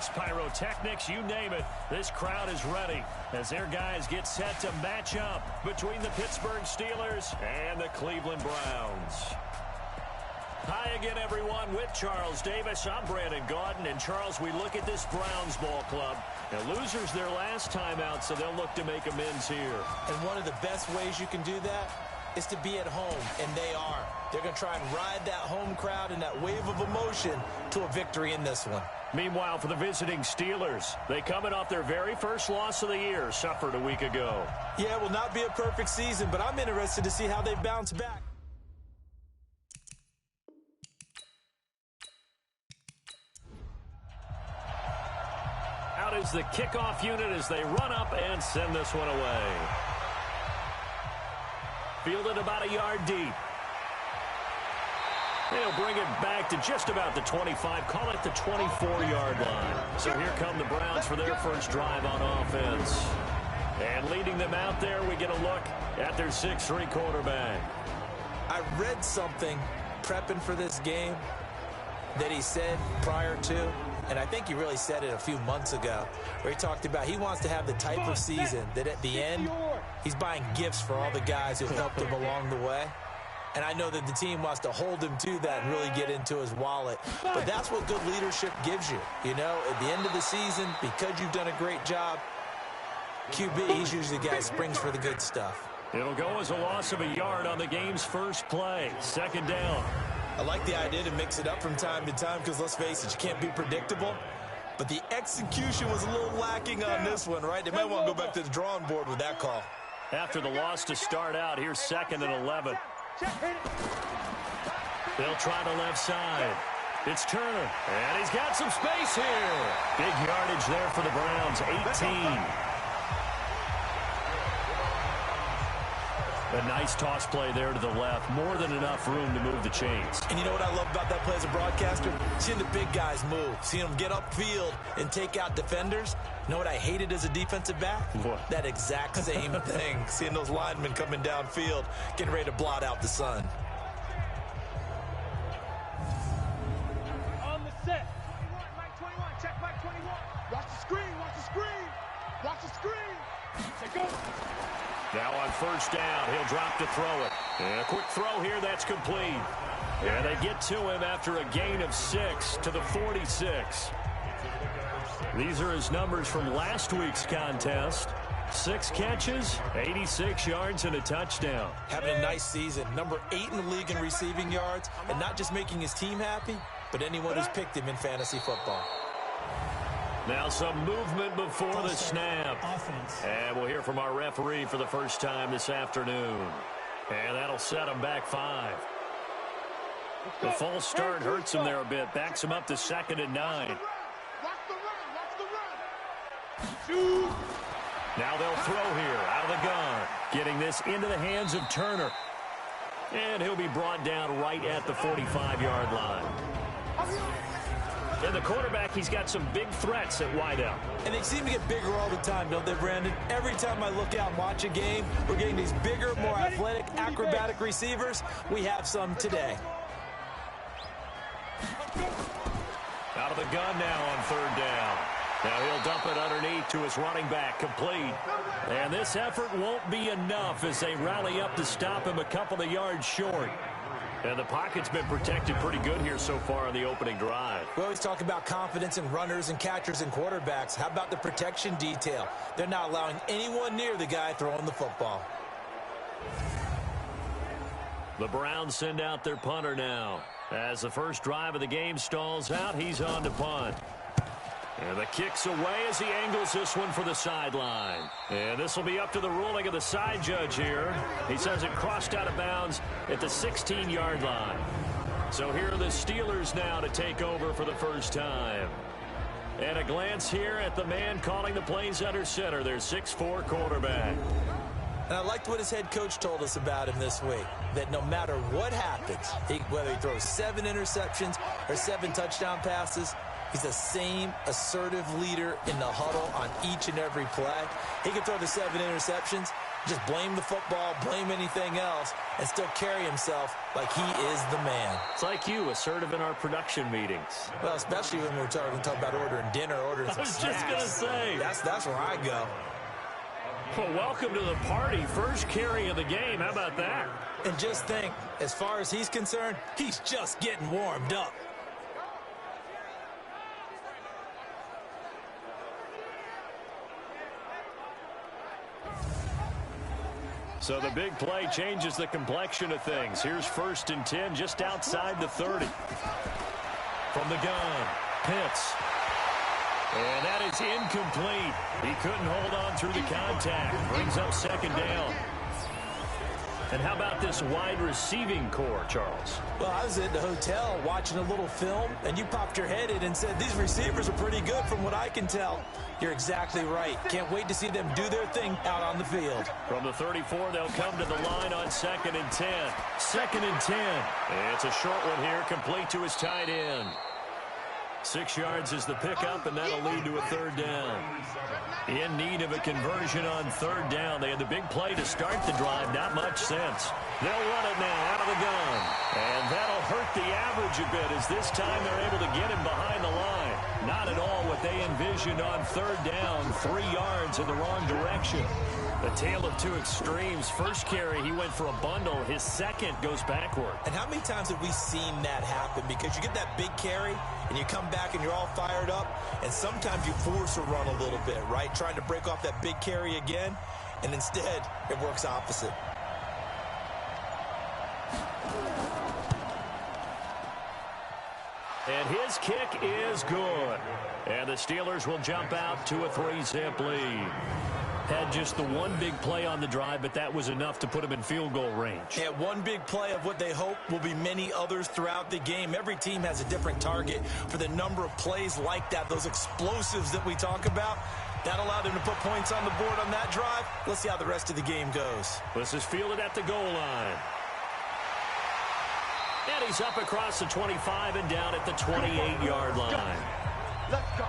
fireworks, pyrotechnics, you name it. This crowd is ready as their guys get set to match up between the Pittsburgh Steelers and the Cleveland Browns. Hi again, everyone. With Charles Davis, I'm Brandon Gaudin. And, Charles, we look at this Browns ball club. Now, losers their last time out, so they'll look to make amends here. And one of the best ways you can do that is to be at home, and they are. They're going to try and ride that home crowd and that wave of emotion to a victory in this one. Meanwhile, for the visiting Steelers, they coming off their very first loss of the year, suffered a week ago. Yeah, it will not be a perfect season, but I'm interested to see how they bounce back. Out is the kickoff unit as they run up and send this one away. Fielded about a yard deep. They'll bring it back to just about the 25, call it the 24-yard line. So here come the Browns for their first drive on offense. And leading them out there, we get a look at their 6'3" quarterback. I read something prepping for this game that he said prior to, and I think he really said it a few months ago, where he talked about he wants to have the type of season that at the end, he's buying gifts for all the guys who helped him along the way. And I know that the team wants to hold him to that and really get into his wallet. But that's what good leadership gives you. You know, at the end of the season, because you've done a great job, QB, he's usually the guy who springs for the good stuff. It'll go as a loss of a yard on the game's first play. Second down. I like the idea to mix it up from time to time because, let's face it, you can't be predictable. But the execution was a little lacking on this one, right? They might want to go back to the drawing board with that call. After the loss to start out, here's 2nd and 11. They'll try the left side. It's Turner, and he's got some space here. Big yardage there for the Browns, 18. A nice toss play there to the left. More than enough room to move the chains. And you know what I love about that play as a broadcaster? Seeing the big guys move. Seeing them get upfield and take out defenders. You know what I hated as a defensive back? What? That exact same thing. Seeing those linemen coming downfield, getting ready to blot out the sun. On the set. 21, Mike 21. Check Mike 21. Watch the screen. Watch the screen. Watch the screen. Say go. Now on first down, he'll drop to throw it. And a quick throw here, that's complete. And they get to him after a gain of 6 to the 46. These are his numbers from last week's contest. 6 catches, 86 yards, and a touchdown. Having a nice season. Number 8 in the league in receiving yards. And not just making his team happy, but anyone who's picked him in fantasy football. Now some movement before the snap. And we'll hear from our referee for the first time this afternoon. And that'll set him back 5. The false start hurts him there a bit. Backs him up to 2nd and 9. Watch the run. Watch the run. Shoot. Now they'll throw here out of the gun. Getting this into the hands of Turner. And he'll be brought down right at the 45-yard line. And the quarterback, he's got some big threats at wideout. And they seem to get bigger all the time, don't they, Brandon? Every time I look out and watch a game, we're getting these bigger, more athletic, acrobatic receivers. We have some today. Out of the gun now on 3rd down. Now he'll dump it underneath to his running back, complete. And this effort won't be enough as they rally up to stop him a couple of yards short. And the pocket's been protected pretty good here so far on the opening drive. We always talk about confidence in runners and catchers and quarterbacks. How about the protection detail? They're not allowing anyone near the guy throwing the football. The Browns send out their punter now. As the first drive of the game stalls out, he's on to punt. And the kick's away as he angles this one for the sideline. And this will be up to the ruling of the side judge here. He says it crossed out of bounds at the 16-yard line. So here are the Steelers now to take over for the first time. And a glance here at the man calling the plays under center, their 6'4" quarterback. And I liked what his head coach told us about him this week, that no matter what happens, whether he throws 7 interceptions or 7 touchdown passes, he's the same assertive leader in the huddle on each and every play. He can throw the 7 interceptions, just blame the football, blame anything else, and still carry himself like he is the man. It's like you, assertive in our production meetings. Well, especially when we're talking about ordering dinner, ordering was just going to say. That's where I go. Well, welcome to the party. First carry of the game. How about that? And just think, as far as he's concerned, he's just getting warmed up. So the big play changes the complexion of things. Here's 1st and 10 just outside the 30. From the gun, Pitts. And that is incomplete. He couldn't hold on through the contact. Brings up 2nd down. And how about this wide receiving core, Charles? Well, I was at the hotel watching a little film, and you popped your head in and said, these receivers are pretty good from what I can tell. You're exactly right. Can't wait to see them do their thing out on the field. From the 34, they'll come to the line on 2nd and 10. 2nd and 10. It's a short one here, complete to his tight end. 6 yards is the pickup, and that'll lead to a 3rd down. In need of a conversion on 3rd down. They had the big play to start the drive. Not much sense. They'll run it now out of the gun. And that'll hurt the average a bit as this time they're able to get him behind the line. Not at all what they envisioned on 3rd down. 3 yards in the wrong direction. A tale of two extremes. First carry, he went for a bundle. His second goes backward. And how many times have we seen that happen? Because you get that big carry, and you come back and you're all fired up, and sometimes you force a run a little bit, right? Trying to break off that big carry again, and instead it works opposite. And his kick is good. And the Steelers will jump out to a 3-zip lead. Had just the one big play on the drive, but that was enough to put him in field goal range. Yeah, one big play of what they hope will be many others throughout the game. Every team has a different target for the number of plays like that, those explosives that we talk about. That allowed them to put points on the board on that drive. Let's see how the rest of the game goes. This is fielded at the goal line. And he's up across the 25 and down at the 28-yard line. Let's go.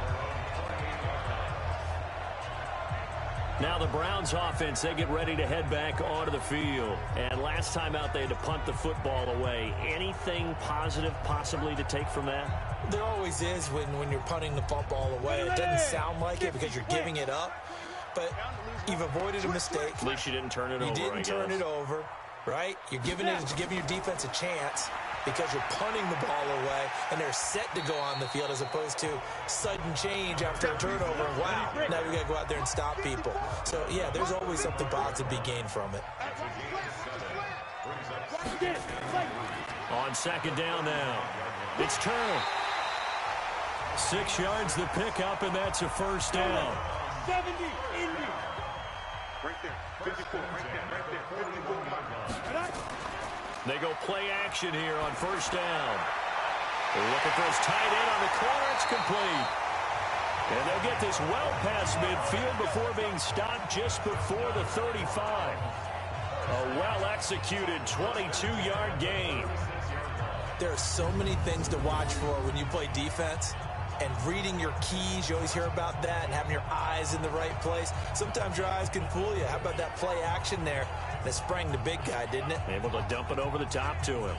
Now the Browns offense, they get ready to head back onto the field. And last time out, they had to punt the football away. Anything positive possibly to take from that? There always is when you're punting the football away. It doesn't sound like it because you're giving it up. But you've avoided a mistake. At least you didn't turn it over, You didn't turn it over, right? You're giving your defense a chance because you're punting the ball away, and they're set to go on the field as opposed to sudden change after a turnover. Wow, now we got to go out there and stop people. So, yeah, there's always something positive to be gained from it. On second down now, it's Turner. 6 yards the pickup, and that's a first down. 70, Indy. Right there, 54, right there, 54. They go play action here on first down. They're looking for his tight end on the corner. It's complete. And they'll get this well past midfield before being stopped just before the 35. A well-executed 22-yard gain. There are so many things to watch for when you play defense. And reading your keys, you always hear about that, and having your eyes in the right place. Sometimes your eyes can fool you. How about that play action there? And it sprang the big guy, didn't it? Able to dump it over the top to him.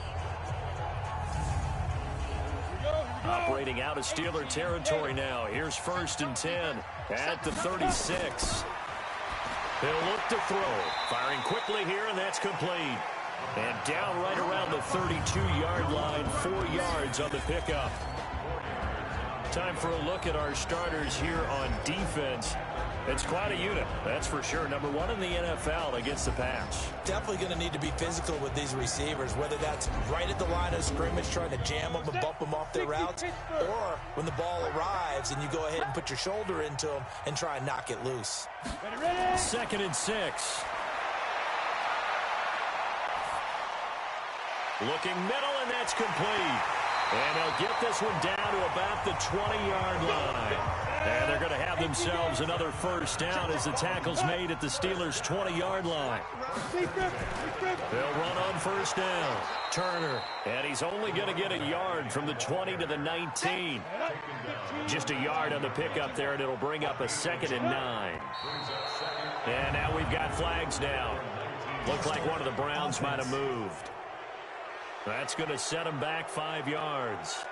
Operating out of Steeler territory now. Here's 1st and 10 at the 36. He'll look to throw. Firing quickly here, and that's complete. And down right around the 32-yard line, 4 yards on the pickup. Time for a look at our starters here on defense. It's quite a unit, that's for sure. Number one in the NFL against the pass. Definitely going to need to be physical with these receivers, whether that's right at the line of scrimmage trying to jam them and bump them off their routes, or when the ball arrives and you go ahead and put your shoulder into them and try and knock it loose. 2nd and 6. Looking middle, and that's complete. And they'll get this one down to about the 20-yard line. And they're going to have themselves another first down as the tackle's made at the Steelers' 20-yard line. They'll run on first down. Turner, and he's only going to get a yard from the 20 to the 19. Just a yard on the pickup there, and it'll bring up a 2nd and 9. And now we've got flags down. Looked like one of the Browns might have moved. That's going to set him back 5 yards.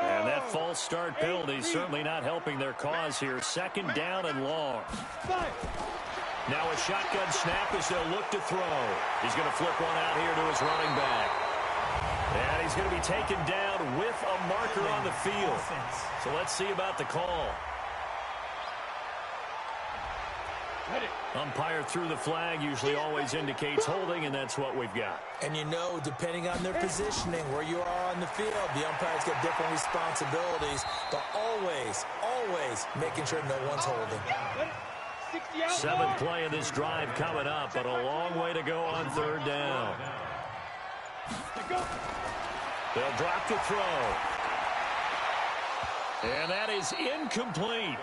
And that false start penalty certainly not helping their cause here. Second down and long. Now a shotgun snap as they'll look to throw. He's going to flip one out here to his running back. And he's going to be taken down with a marker on the field. So let's see about the call. Umpire threw the flag, usually always indicates holding, and that's what we've got. And you know, depending on their positioning, where you are on the field, the umpires get different responsibilities, but always making sure no one's holding. Seventh play of this drive coming up, but a long way to go on third down. They'll drop the throw. And that is incomplete.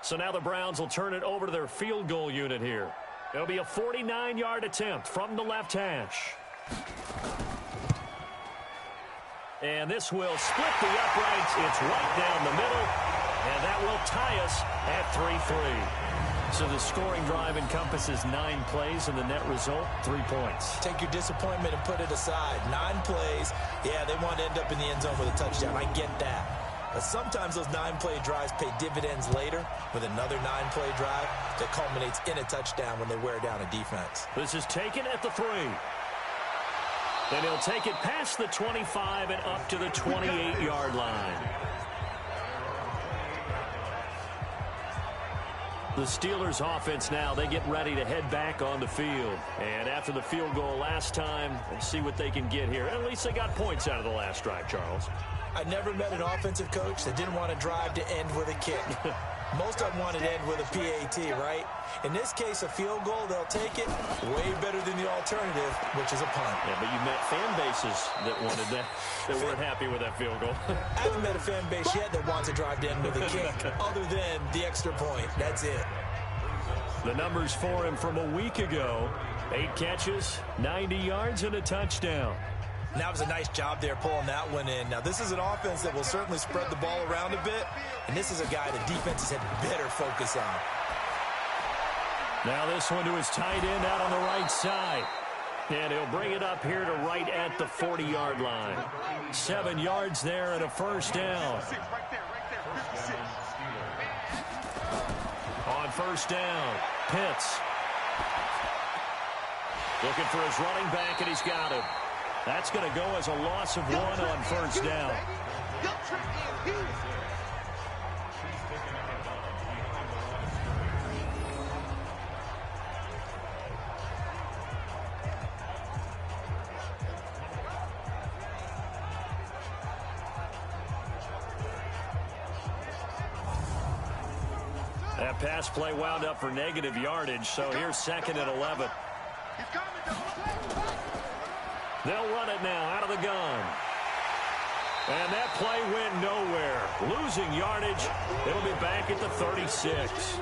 So now the Browns will turn it over to their field goal unit here. It'll be a 49-yard attempt from the left hash. And this will split the uprights. It's right down the middle. And that will tie us at 3-3. So the scoring drive encompasses 9 plays, and the net result, 3 points. Take your disappointment and put it aside. 9 plays. Yeah, they want to end up in the end zone with a touchdown. I get that. But sometimes those 9-play drives pay dividends later with another 9-play drive that culminates in a touchdown when they wear down a defense. This is taken at the 3. And he'll take it past the 25 and up to the 28-yard line. The Steelers offense now, they get ready to head back on the field. And after the field goal last time, we'll see what they can get here. At least they got points out of the last drive, Charles. I never met an offensive coach that didn't want to drive to end with a kick. Most of them wanted to end with a PAT, right? In this case, a field goal, they'll take it way better than the alternative, which is a punt. Yeah, but you met fan bases that wanted that, that weren't happy with that field goal. I haven't met a fan base yet that wants to drive to end with a kick, other than the extra point. That's it. The numbers for him from a week ago: 8 catches, 90 yards, and a touchdown. And that was a nice job there pulling that one in. Now, this is an offense that will certainly spread the ball around a bit, and this is a guy the defenses had better focus on. Now this one to his tight end out on the right side. And he'll bring it up here to right at the 40-yard line. 7 yards there and a first down. On first down, Pitts. Looking for his running back, and he's got him. That's going to go as a loss of 1 on first down. That pass play wound up for negative yardage, so here's 2nd and 11. They'll run it now out of the gun. And that play went nowhere. Losing yardage. It'll be back at the 36.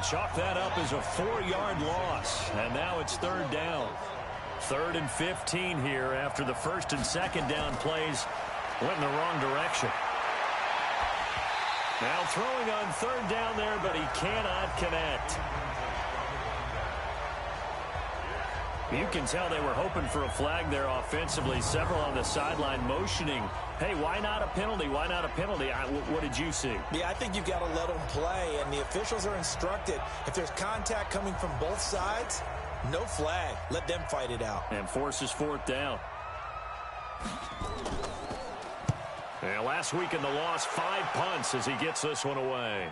Chalk that up as a 4-yard loss. And now it's 3rd down. 3rd and 15 here after the 1st and 2nd down plays went in the wrong direction. Now throwing on 3rd down there, but he cannot connect. You can tell they were hoping for a flag there offensively. Several on the sideline motioning, hey, why not a penalty? Why not a penalty? What did you see? Yeah, I think you've got to let them play, and the officials are instructed. If there's contact coming from both sides, no flag. Let them fight it out. And forces 4th down. And last week in the loss, 5 punts as he gets this one away.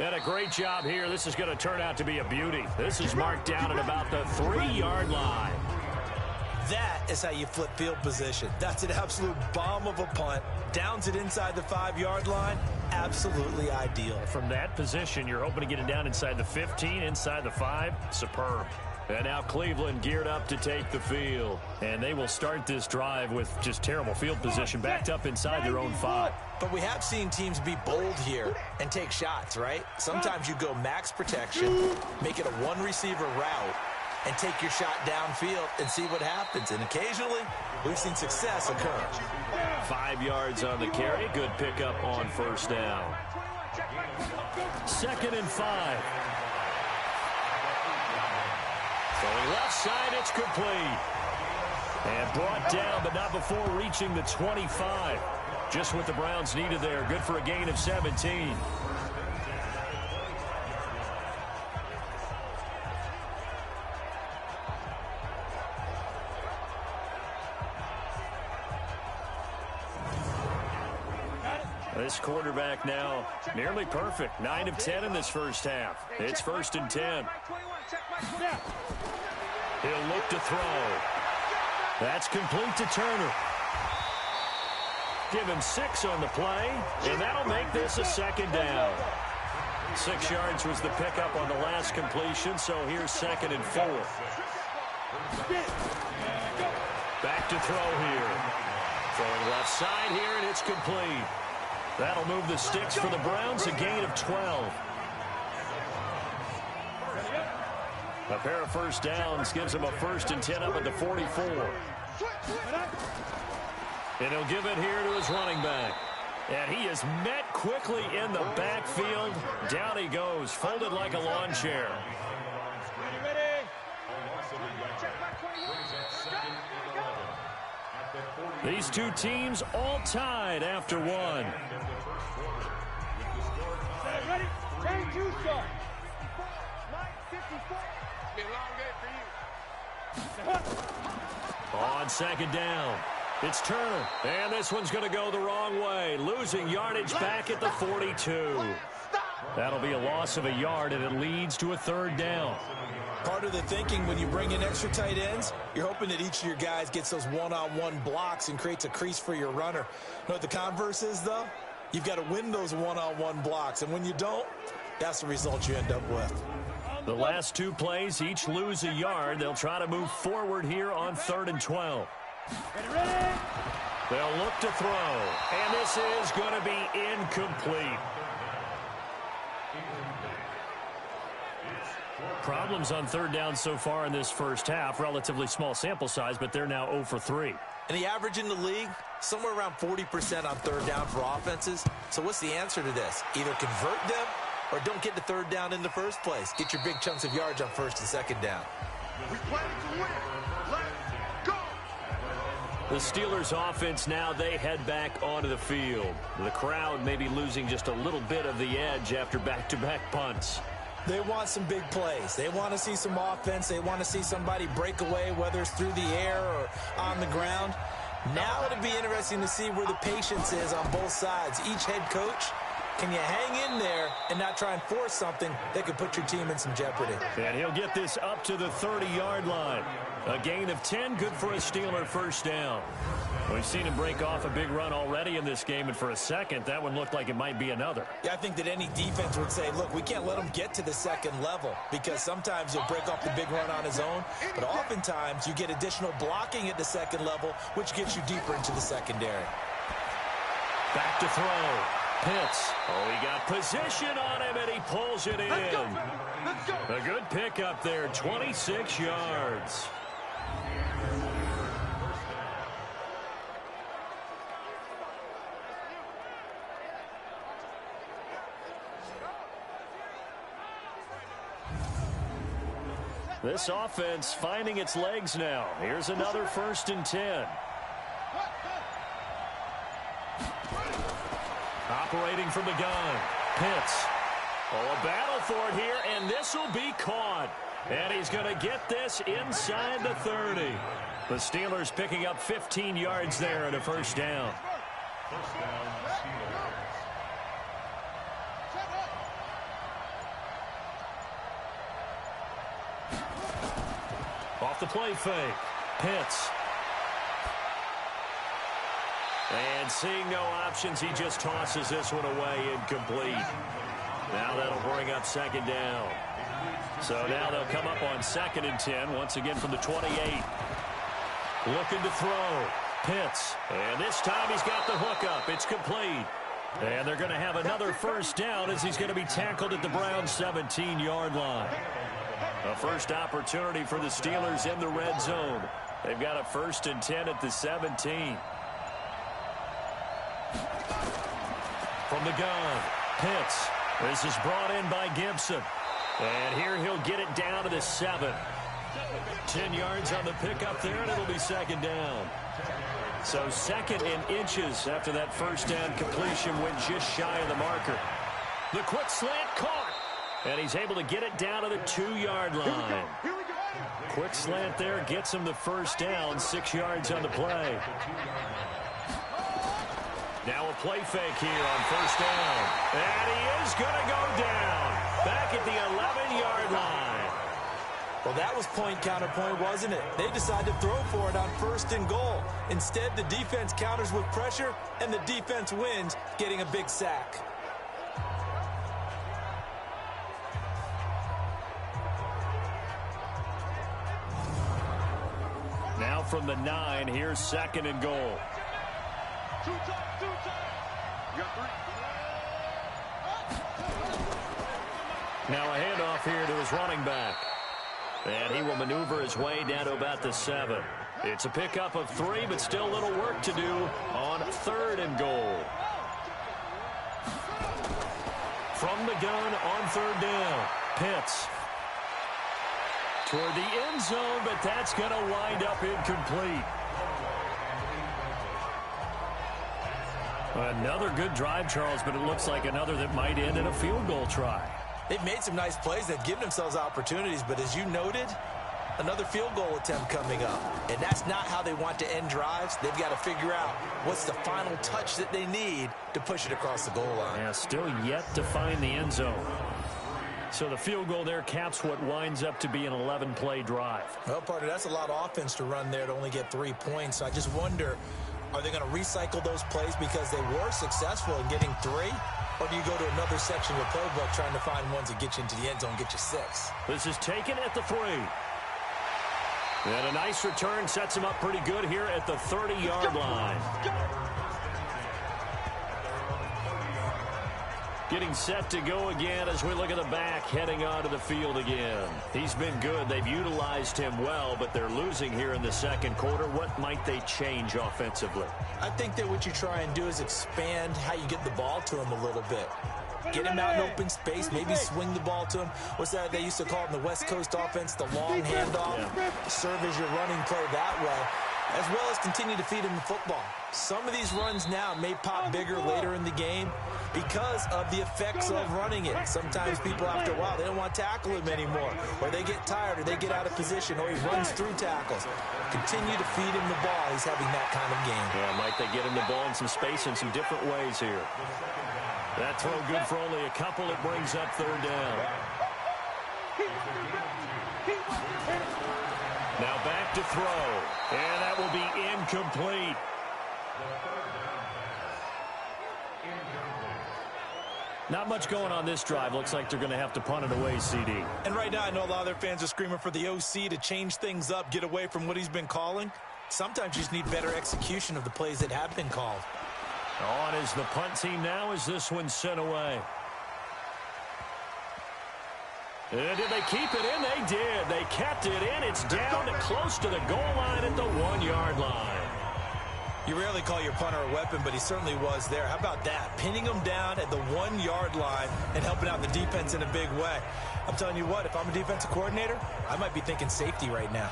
And a great job here. This is going to turn out to be a beauty. This is marked down at about the 3-yard line. That is how you flip field position. That's an absolute bomb of a punt. Downs it inside the 5-yard line. Absolutely ideal. From that position, you're hoping to get it down inside the 15, inside the 5. Superb. And now Cleveland geared up to take the field. And they will start this drive with just terrible field position, backed up inside their own 5. But we have seen teams be bold here and take shots, right? Sometimes you go max protection, make it a 1-receiver route, and take your shot downfield and see what happens. And occasionally, we've seen success occur. 5 yards on the carry. Good pickup on first down. 2nd and 5. Going left side, it's complete. And brought down, but not before reaching the 25. Just what the Browns needed there. Good for a gain of 17. This quarterback now nearly perfect. 9 of 10 in this first half. It's 1st and 10. He'll look to throw. That's complete to Turner. Give him 6 on the play, and that'll make this a 2nd down. 6 yards was the pickup on the last completion, so here's 2nd and 4. Back to throw here. Throwing left side here, and it's complete. That'll move the sticks for the Browns, a gain of 12. A pair of first downs gives him a 1st and 10 up at the 44. And he'll give it here to his running back. And he is met quickly in the backfield. Down he goes, folded like a lawn chair. These two teams all tied after one. Ready? Change you, sir. 54. Be a long day for you. On second down, it's Turner. And this one's going to go the wrong way. Losing yardage back at the 42. That'll be a loss of a yard, and it leads to a 3rd down. Part of the thinking when you bring in extra tight ends, you're hoping that each of your guys gets those one-on-one blocks and creates a crease for your runner. You know what the converse is, though? You've got to win those one-on-one blocks, and when you don't, that's the result you end up with. The last 2 plays each lose a yard. They'll try to move forward here on 3rd and 12. They'll look to throw, and this is going to be incomplete. Problems on 3rd down so far in this first half. Relatively small sample size, but they're now 0 for 3. And the average in the league, somewhere around 40% on 3rd down for offenses. So what's the answer to this? Either convert them or don't get to 3rd down in the first place. Get your big chunks of yards on 1st and 2nd down. We play to win. Let's go. The Steelers offense now, they head back onto the field. The crowd may be losing just a little bit of the edge after back-to-back punts. They want some big plays. They want to see some offense. They want to see somebody break away, whether it's through the air or on the ground. Now it'll be interesting to see where the patience is on both sides. Each head coach, can you hang in there and not try and force something that could put your team in some jeopardy? And he'll get this up to the 30-yard line. A gain of 10, good for a Steeler 1st down. We've seen him break off a big run already in this game, and for a second, that one looked like it might be another. Yeah, I think that any defense would say, look, we can't let him get to the 2nd level because sometimes he'll break off the big run on his own, but oftentimes you get additional blocking at the 2nd level, which gets you deeper into the secondary. Back to throw. Pitts. Oh, he got position on him, and he pulls it in. Let's go. A good pickup there, 26 yards. This offense finding its legs now. Here's another 1st and 10. Operating from the gun. Pitts. Oh, a battle for it here, and this will be caught. And he's going to get this inside the 30. The Steelers picking up 15 yards there and a 1st down. Off the play fake. Pitts. And seeing no options, he just tosses this one away, incomplete. Now that'll bring up 2nd down. So now they'll come up on 2nd and 10, once again from the 28. Looking to throw. Pitts. And this time he's got the hook up. It's complete. And they're going to have another 1st down as he's going to be tackled at the Browns' 17-yard line. A first opportunity for the Steelers in the red zone. They've got a 1st and 10 at the 17. From the gun, Pitts. This is brought in by Gibson. And here he'll get it down to the 7. 10 yards on the pickup there, and it'll be 2nd down. So 2nd and inches after that 1st down completion went just shy of the marker. The quick slant caught. And he's able to get it down to the 2-yard line. Quick slant there gets him the 1st down, 6 yards on the play. Now a play fake here on 1st down. And he is going to go down. Back at the 11-yard line. Well, that was point counterpoint, wasn't it? They decided to throw for it on 1st and goal. Instead, the defense counters with pressure, and the defense wins, getting a big sack. from the 9. Here's 2nd and goal. Two times. You got 3. Now a handoff here to his running back. And he will maneuver his way down to about the 7. It's a pickup of 3, but still a little work to do on 3rd and goal. From the gun on 3rd down. Pitts. Toward the end zone, but that's going to wind up incomplete. Another good drive, Charles, but it looks like another that might end in a field goal try. They've made some nice plays. They've given themselves opportunities, but as you noted, another field goal attempt coming up. And that's not how they want to end drives. They've got to figure out what's the final touch that they need to push it across the goal line. Yeah, still yet to find the end zone. So the field goal there caps what winds up to be an 11-play drive. Well, partner, that's a lot of offense to run there to only get 3 points. So I just wonder, are they going to recycle those plays because they were successful in getting 3? Or do you go to another section of the playbook trying to find ones that get you into the end zone and get you 6? This is taken at the 3. And a nice return sets him up pretty good here at the 30-yard line. Getting set to go again as we look at the back heading onto the field again. He's been good. They've utilized him well, but they're losing here in the 2nd quarter. What might they change offensively? I think that what you try and do is expand how you get the ball to him a little bit. Get him out in open space, maybe swing the ball to him. What's that they used to call it in the West Coast offense, the long handoff? Yeah. Serve as your running play that way, as well as continue to feed him the football. Some of these runs now may pop bigger later in the game because of the effects of running it. Sometimes people, after a while, they don't want to tackle him anymore, or they get tired, or they get out of position, or he runs through tackles. Continue to feed him the ball. He's having that kind of game. Yeah, might they get him the ball in some space in some different ways here. That throw good for only a couple. It brings up 3rd down. Now back to throw. And that will be incomplete. Not much going on this drive. Looks like they're going to have to punt it away, CD. And right now, I know a lot of their fans are screaming for the OC to change things up, get away from what he's been calling. Sometimes you just need better execution of the plays that have been called. On is the punt team now as this one's sent away. And did they keep it in? They did. They kept it in. It's down close to the goal line at the 1-yard line. You rarely call your punter a weapon, but he certainly was there. How about that? Pinning him down at the 1-yard line and helping out the defense in a big way. I'm telling you what, if I'm a defensive coordinator, I might be thinking safety right now.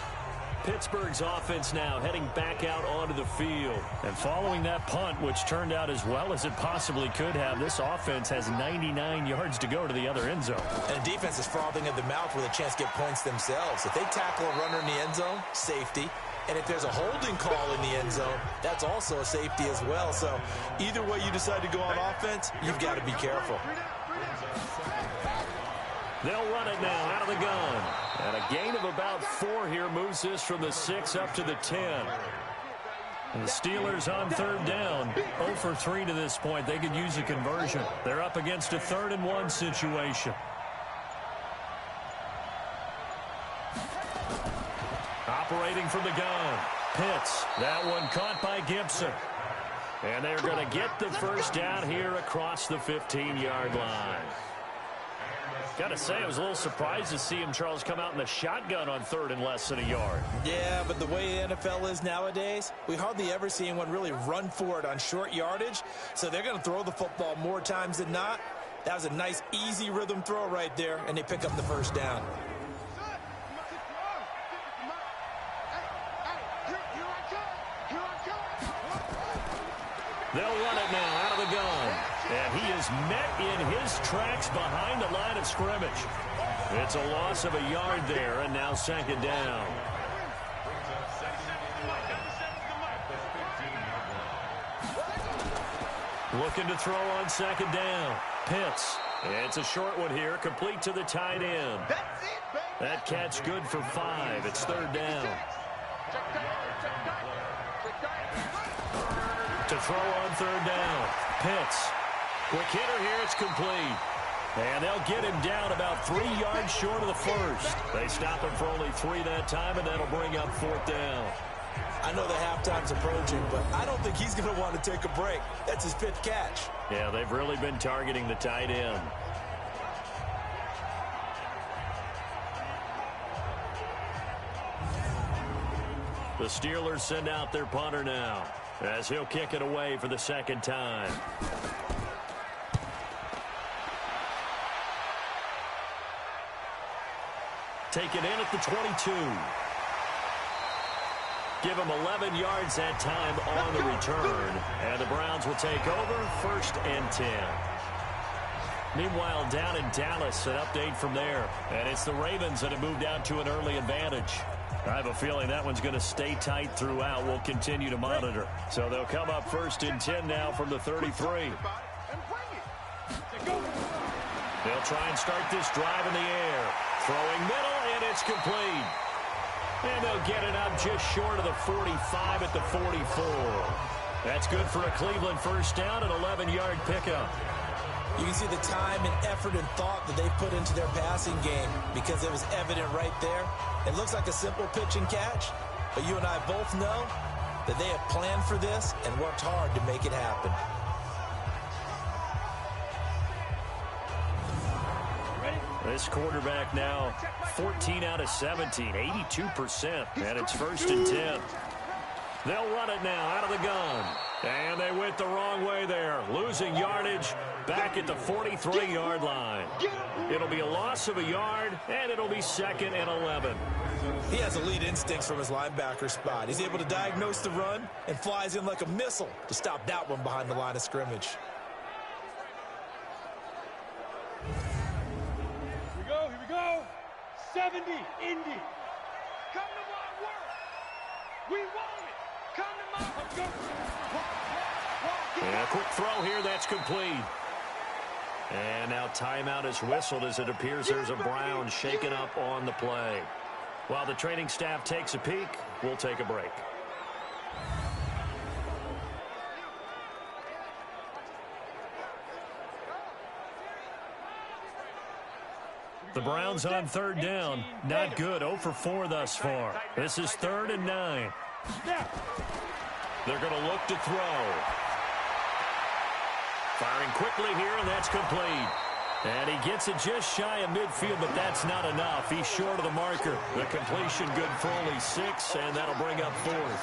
Pittsburgh's offense now heading back out onto the field. And following that punt, which turned out as well as it possibly could have, this offense has 99 yards to go to the other end zone. And the defense is frothing at the mouth with a chance to get points themselves. If they tackle a runner in the end zone, safety. And if there's a holding call in the end zone, that's also a safety as well. So either way you decide to go on offense, you've got to be careful. They'll run it now out of the gun. And a gain of about 4 here moves this from the 6 up to the 10. And the Steelers on 3rd down. 0 for 3 to this point. They could use a conversion. They're up against a 3rd and 1 situation. Operating from the gun. Pitts. That one caught by Gibson. And they're going to get the first down here across the 15-yard line. Got to say, I was a little surprised to see him, Charles, come out in the shotgun on 3rd and less than a yard. Yeah, but the way the NFL is nowadays, we hardly ever see anyone really run for it on short yardage. So they're going to throw the football more times than not. That was a nice, easy rhythm throw right there, and they pick up the first down. They'll run it now out of the gun. And he is met in his tracks behind the line of scrimmage. It's a loss of a yard there, and now 2nd down. Looking to throw on 2nd down. Pitts. It's a short one here, complete to the tight end. That catch good for 5. It's 3rd down. To throw on 3rd down. Pitts. Quick hitter here. It's complete. And they'll get him down about 3 yards short of the first. They stop him for only 3 that time, and that'll bring up 4th down. I know the halftime's approaching, but I don't think he's going to want to take a break. That's his 5th catch. Yeah, they've really been targeting the tight end. The Steelers send out their punter now, as he'll kick it away for the 2nd time. Take it in at the 22. Give him 11 yards that time on the return. And the Browns will take over 1st and 10. Meanwhile, down in Dallas, an update from there. And it's the Ravens that have moved out to an early advantage. I have a feeling that one's going to stay tight throughout. We'll continue to monitor. So they'll come up 1st and 10 now from the 33. They'll try and start this drive in the air. Throwing middle, and it's complete. And they'll get it up just short of the 45 at the 44. That's good for a Cleveland 1st down, an 11-yard pickup. You can see the time and effort and thought that they put into their passing game because it was evident right there. It looks like a simple pitch and catch, but you and I both know that they have planned for this and worked hard to make it happen. This quarterback now 14 out of 17, 82%, and it's 1st and 10. They'll run it now out of the gun, and they went the wrong way there, losing yardage back at the 43-yard line. It'll be a loss of a yard, and it'll be 2nd and 11. He has elite instincts from his linebacker spot. He's able to diagnose the run and flies in like a missile to stop that one behind the line of scrimmage. Here we go. 70, Indy. Come to my work. We want it. Come to my work. Let's go. And a quick throw here, that's complete. And now timeout is whistled as it appears there's a Brown shaken up on the play. While the training staff takes a peek, we'll take a break. The Browns on 3rd down. Not good. 0 for 4 thus far. This is 3rd and 9. They're going to look to throw. Firing quickly here, and that's complete. And he gets it just shy of midfield, but that's not enough. He's short of the marker. The completion good for only 6, and that'll bring up 4th.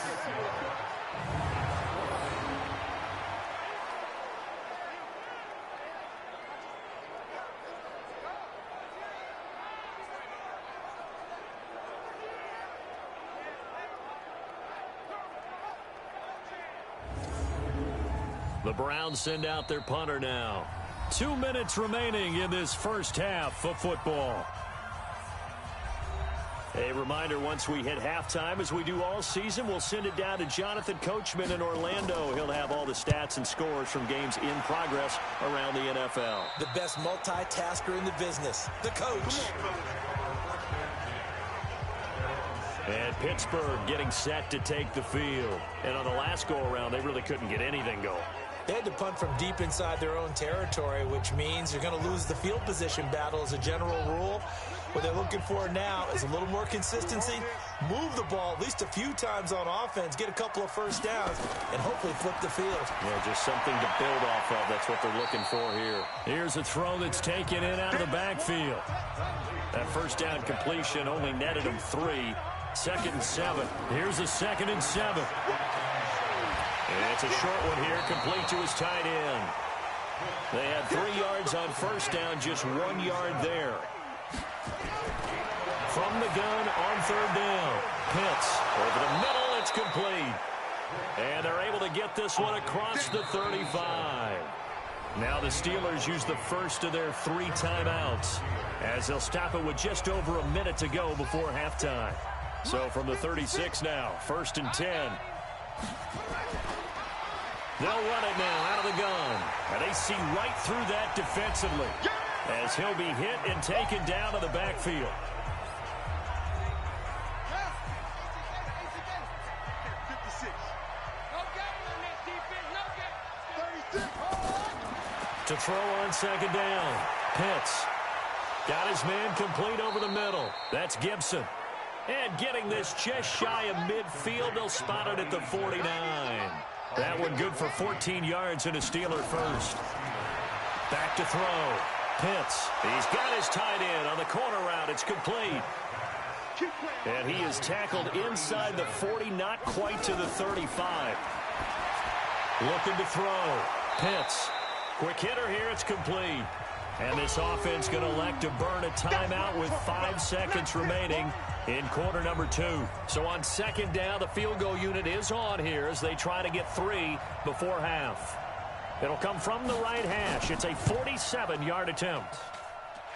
The Browns send out their punter now. 2 minutes remaining in this 1st half of football. A reminder, once we hit halftime, as we do all season, we'll send it down to Jonathan Coachman in Orlando. He'll have all the stats and scores from games in progress around the NFL. The best multitasker in the business, the coach. And Pittsburgh getting set to take the field. And on the last go-around, they really couldn't get anything going. They had to punt from deep inside their own territory, which means you're going to lose the field position battle as a general rule. What they're looking for now is a little more consistency, move the ball at least a few times on offense, get a couple of 1st downs, and hopefully flip the field. Yeah, just something to build off of. That's what they're looking for here. Here's a throw that's taken in out of the backfield. That 1st down completion only netted him 3. 2nd and 7. Here's a 2nd and 7. And it's a short one here, complete to his tight end. They had 3 yards on 1st down, just 1 yard there. From the gun on 3rd down. Pitts over the middle, it's complete. And they're able to get this one across the 35. Now the Steelers use the first of their 3 timeouts, as they'll stop it with just over a minute to go before halftime. So from the 36 now, 1st and 10. They'll run it now out of the gun. And they see right through that defensively, as he'll be hit and taken down to the backfield. To throw on 2nd down. Pitts got his man complete over the middle. That's Gibson. And getting this just shy of midfield, they'll spot it at the 49. That one good for 14 yards and a Steeler first. Back to throw. Pitts. He's got his tight end on the corner route. It's complete. And he is tackled inside the 40, not quite to the 35. Looking to throw. Pitts. Quick hitter here. It's complete. And this offense going to elect to burn a timeout with 5 seconds remaining in quarter number 2. So on second down, the field goal unit is on here as they try to get 3 before half. It'll come from the right hash. It's a 47-yard attempt.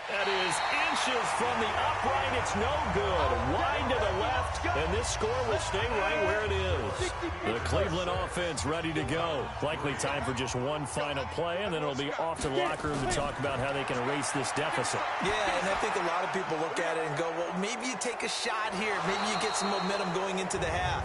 That is inches from the upright. It's no good. Wide to the left, and this score will stay right where it is. The Cleveland offense ready to go. Likely time for just one final play, and then it'll be off to the locker room to talk about how they can erase this deficit. Yeah, and I think a lot of people look at it and go, well, maybe you take a shot here. Maybe you get some momentum going into the half.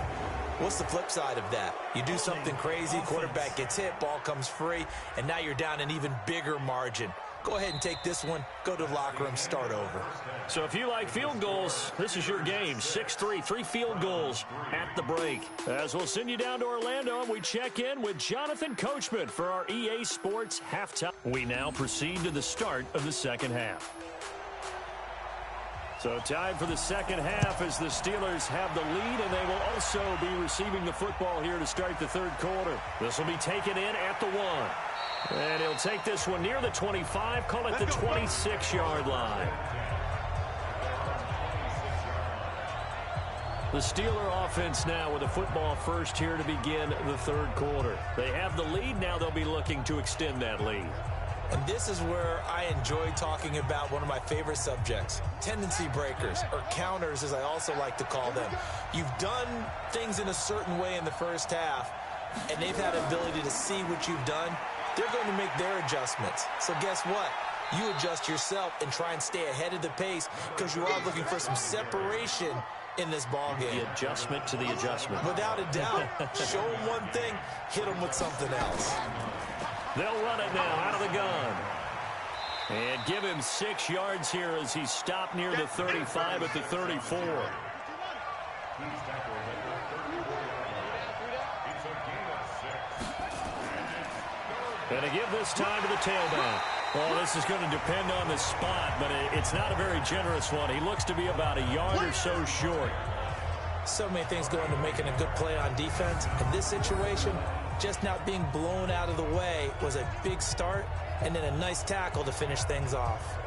What's the flip side of that? You do something crazy, quarterback gets hit, ball comes free, and now you're down an even bigger margin. Go ahead and take this one, go to the locker room, start over. So if you like field goals, this is your game. 6-3, 3 field goals at the break. As we'll send you down to Orlando, and we check in with Jonathan Coachman for our EA Sports halftime. We now proceed to the start of the second half. So time for the second half as the Steelers have the lead, and they will also be receiving the football here to start the third quarter. This will be taken in at the 1. And he'll take this one near the 25, call it the 26-yard line. The Steeler offense now with a football first here to begin the third quarter. They have the lead. Now they'll be looking to extend that lead. And this is where I enjoy talking about one of my favorite subjects, tendency breakers, or counters as I also like to call them. You've done things in a certain way in the first half, and they've had the ability to see what you've done. They're going to make their adjustments. So guess what? You adjust yourself and try and stay ahead of the pace because you are looking for some separation in this ball game. The adjustment to the adjustment. Without a doubt. Show them one thing, hit them with something else. They'll run it now out of the gun. And give him 6 yards here as he stopped near the 35 at the 34. And to give this time to the tailback. Well, this is going to depend on the spot, but it's not a very generous one. He looks to be about a yard or so short. So many things go into making a good play on defense. In this situation, just not being blown out of the way was a big start, and then a nice tackle to finish things off.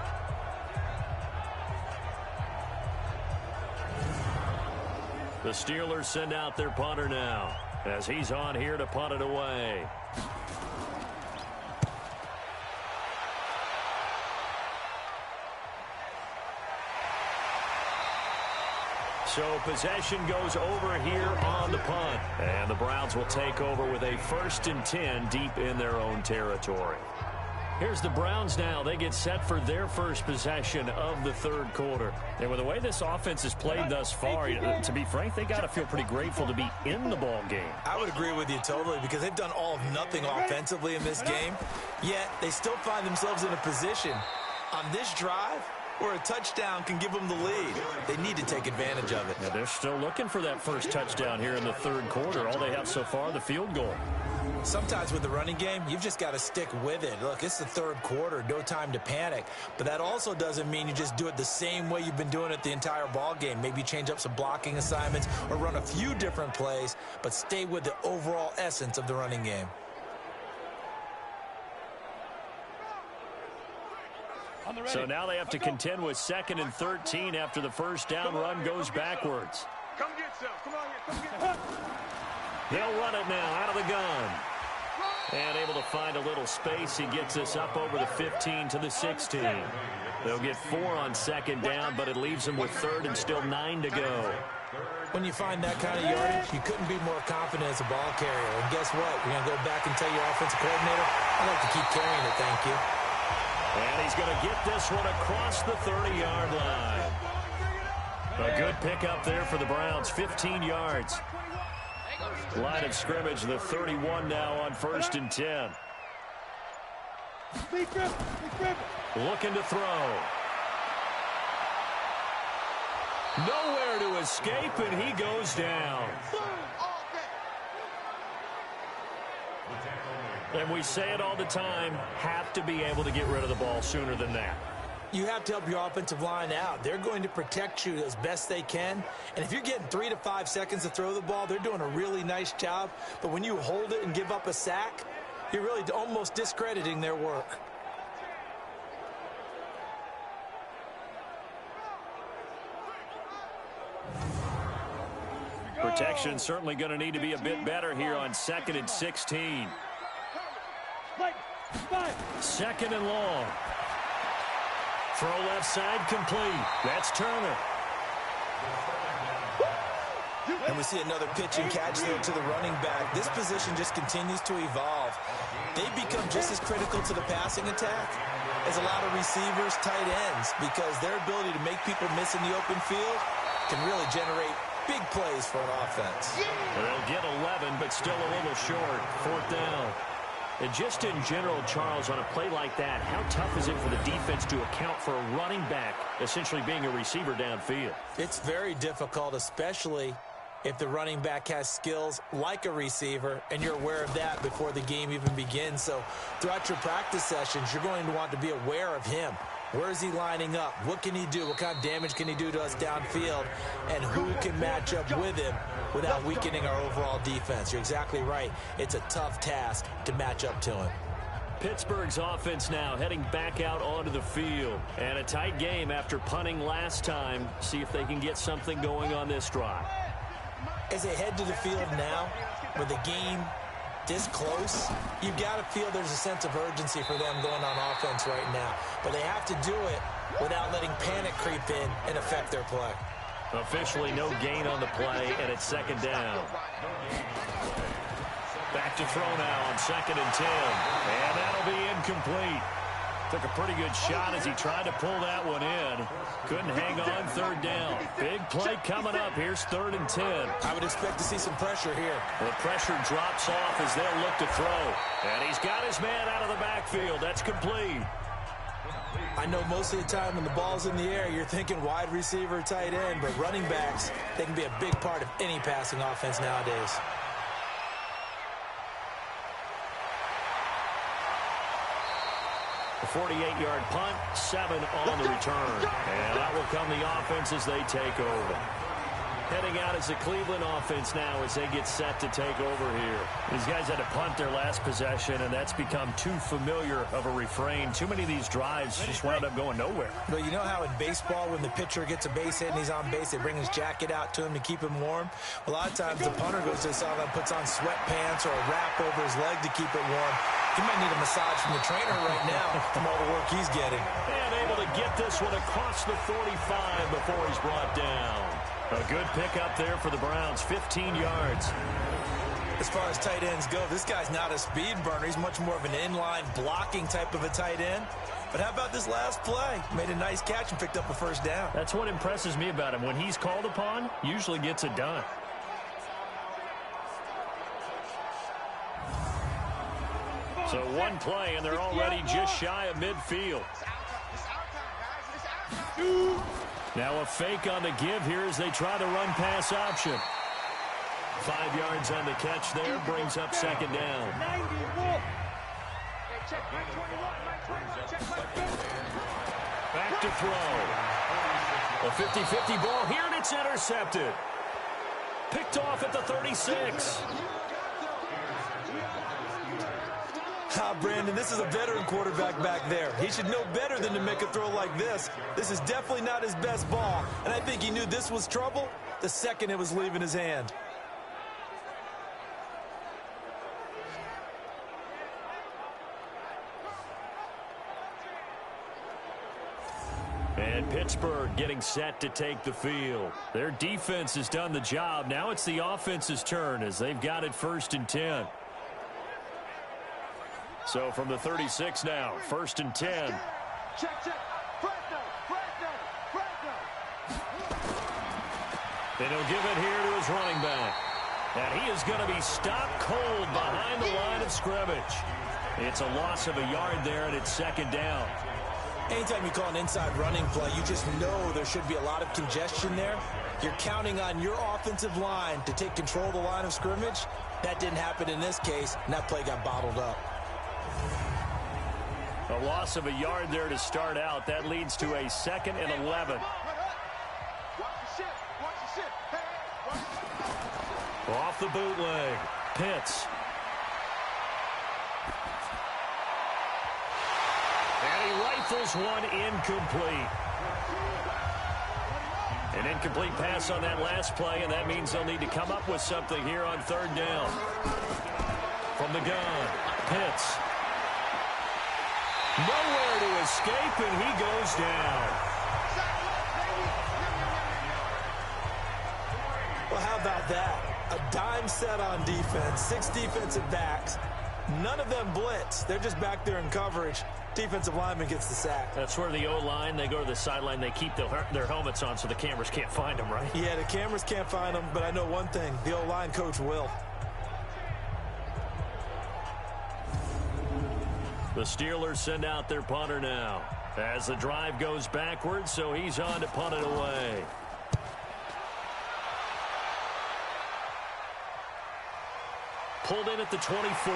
The Steelers send out their punter now as he's on here to punt it away. So possession goes over here on the punt. And the Browns will take over with a 1st and 10 deep in their own territory. Here's the Browns now. They get set for their first possession of the third quarter. And with the way this offense has played thus far, to be frank, they got to feel pretty grateful to be in the ball game. I would agree with you totally because they've done all of nothing offensively in this game, yet they still find themselves in a position on this drive where a touchdown can give them the lead. They need to take advantage of it. Yeah, they're still looking for that first touchdown here in the third quarter. All they have so far, the field goal. Sometimes with the running game, you've just got to stick with it. Look, it's the third quarter, no time to panic. But that also doesn't mean you just do it the same way you've been doing it the entire ball game. Maybe change up some blocking assignments or run a few different plays, but stay with the overall essence of the running game. So now they have to contend with 2nd and 13 after the first down run goes backwards. Come get some. Come on here. Come get some. They'll run it now out of the gun. And able to find a little space. He gets us up over the 15 to the 16. They'll get 4 on 2nd down, but it leaves them with 3rd and still 9 to go. When you find that kind of yardage, you couldn't be more confident as a ball carrier. And guess what? You're going to go back and tell your offensive coordinator, I'd like to keep carrying it, thank you. And he's going to get this one across the 30-yard line. A good pickup there for the Browns, 15 yards. Line of scrimmage, the 31 now on 1st and 10. Looking to throw. Nowhere to escape, and he goes down. And we say it all the time, have to be able to get rid of the ball sooner than that. You have to help your offensive line out. They're going to protect you as best they can. And if you're getting 3 to 5 seconds to throw the ball, they're doing a really nice job. But when you hold it and give up a sack, you're really almost discrediting their work. Protection certainly going to need to be a bit better here on 2nd and 16. 2nd and long. Throw left side complete. That's Turner. And we see another pitch and catch there to the running back. This position just continues to evolve. They become just as critical to the passing attack as a lot of receivers, tight ends, because their ability to make people miss in the open field can really generate big plays for an offense. They'll get 11, but still a little short. 4th down. And just in general, Charles, on a play like that, how tough is it for the defense to account for a running back essentially being a receiver downfield? It's very difficult, especially if the running back has skills like a receiver, and you're aware of that before the game even begins. So throughout your practice sessions, you're going to want to be aware of him. Where is he lining up? What can he do? What kind of damage can he do to us downfield? And who can match up with him without weakening our overall defense? You're exactly right. It's a tough task to match up to him. Pittsburgh's offense now heading back out onto the field. And a tight game after punting last time. See if they can get something going on this drive. As they head to the field now, with the game this close, you've got to feel there's a sense of urgency for them going on offense right now. But they have to do it without letting panic creep in and affect their play. Officially no gain on the play, and it's 2nd down. Back to throw now on 2nd and 10. And that'll be incomplete. Took a pretty good shot as he tried to pull that one in. Couldn't hang on. 3rd down. Big play coming up. Here's 3rd and 10. I would expect to see some pressure here. The pressure drops off as they'll look to throw. And he's got his man out of the backfield. That's complete. I know most of the time when the ball's in the air, you're thinking wide receiver, tight end, but running backs, they can be a big part of any passing offense nowadays. A 48-yard punt, 7 on the return. And that will come the offense as they take over. Heading out as the Cleveland offense now as they get set to take over here. These guys had to punt their last possession, and that's become too familiar of a refrain. Too many of these drives just wound up going nowhere. But you know how in baseball, when the pitcher gets a base hit and he's on base, they bring his jacket out to him to keep him warm? A lot of times the punter goes to the sideline, puts on sweatpants or a wrap over his leg to keep it warm. He might need a massage from the trainer right now from all the work he's getting. And able to get this one across the 45 before he's brought down. A good pickup there for the Browns, 15 yards. As far as tight ends go, this guy's not a speed burner. He's much more of an inline blocking type of a tight end. But how about this last play? Made a nice catch and picked up a 1st down. That's what impresses me about him. When he's called upon, usually gets it done. So one play, and they're already just shy of midfield. Now a fake on the give here as they try to run pass option. 5 yards on the catch there, brings up 2nd down. Back to throw. A 50-50 ball here, and it's intercepted. Picked off at the 36. Brandon, this is a veteran quarterback back there. He should know better than to make a throw like this. This is definitely not his best ball, and I think he knew this was trouble the second it was leaving his hand. And Pittsburgh getting set to take the field. Their defense has done the job. Now it's the offense's turn as they've got it 1st and 10. So from the 36 now, 1st and 10. Check. And he'll give it here to his running back. And he is going to be stopped cold behind the line of scrimmage. It's a loss of a yard there, and it's 2nd down. Anytime you call an inside running play, you just know there should be a lot of congestion there. You're counting on your offensive line to take control of the line of scrimmage. That didn't happen in this case, and that play got bottled up. A loss of a yard there to start out. That leads to a 2nd and 11. Off the bootleg. Pitts. And he rifles one incomplete. An incomplete pass on that last play, and that means they'll need to come up with something here on 3rd down. From the gun, Pitts. Nowhere to escape, and he goes down. Well, how about that? A dime set on defense, 6 defensive backs. None of them blitz. They're just back there in coverage. Defensive lineman gets the sack. That's where the O-line, they go to the sideline, they keep their helmets on so the cameras can't find them, right? Yeah, the cameras can't find them, but I know one thing. The O-line coach will. The Steelers send out their punter now as the drive goes backwards, so he's on to punt it away. Pulled in at the 24.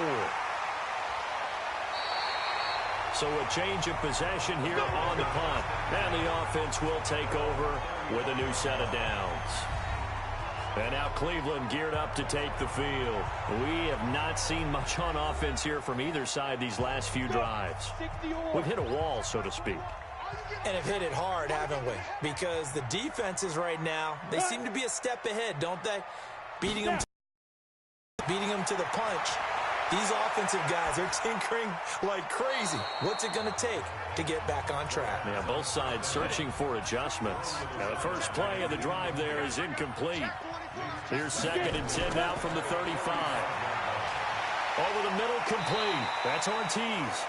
So a change of possession here on the punt. And the offense will take over with a new set of downs. And now Cleveland geared up to take the field. We have not seen much on offense here from either side these last few drives. We've hit a wall, so to speak. And have hit it hard, haven't we? Because the defenses right now, they seem to be a step ahead, don't they? Beating them to the punch. These offensive guys are tinkering like crazy. What's it going to take to get back on track? Yeah, both sides searching for adjustments. Now, the first play of the drive there is incomplete. Here's 2nd and 10 now from the 35. Over the middle, complete. That's Ortiz.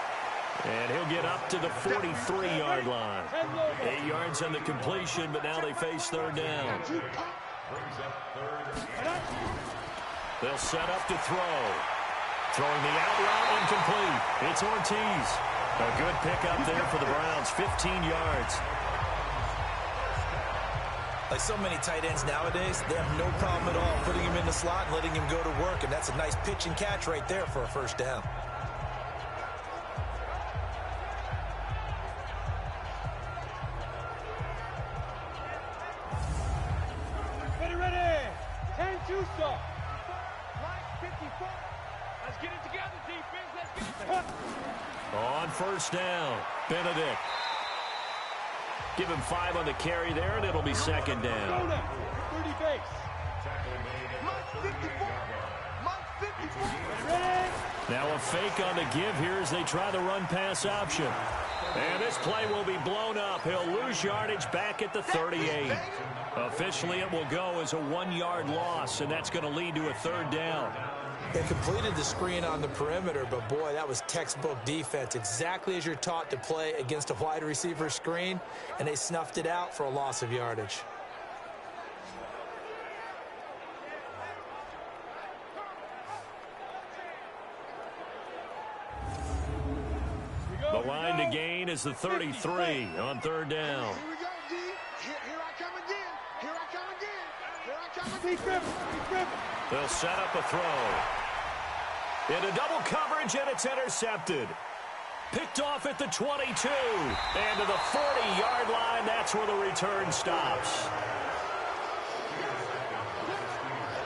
And he'll get up to the 43-yard line. 8 yards on the completion, but now they face 3rd down. They'll set up to throw. Throwing the out route, incomplete. It's Ortiz. A good pickup there for the Browns, 15 yards. Like so many tight ends nowadays, they have no problem at all putting him in the slot and letting him go to work, and that's a nice pitch and catch right there for a 1st down. Ready. 10-2 stop. Line 54. Let's get it together, defense. Let's get it together. On 1st down, Benedict. Give him 5 on the carry there, and it'll be 2nd down. 30 base. Line 54. Line 54. Ready. Now a fake on the give here as they try the run-pass option. And this play will be blown up. He'll lose yardage back at the 38. Officially, it will go as a 1-yard loss, and that's going to lead to a 3rd down. They completed the screen on the perimeter, but boy, that was textbook defense. Exactly as you're taught to play against a wide receiver screen, and they snuffed it out for a loss of yardage. The line to gain is the 33 on 3rd down. Here we go, D. Here I come again. Here I come again. Here I come again. They'll set up a throw. Into double coverage, and it's intercepted. Picked off at the 22. And to the 40-yard line, that's where the return stops.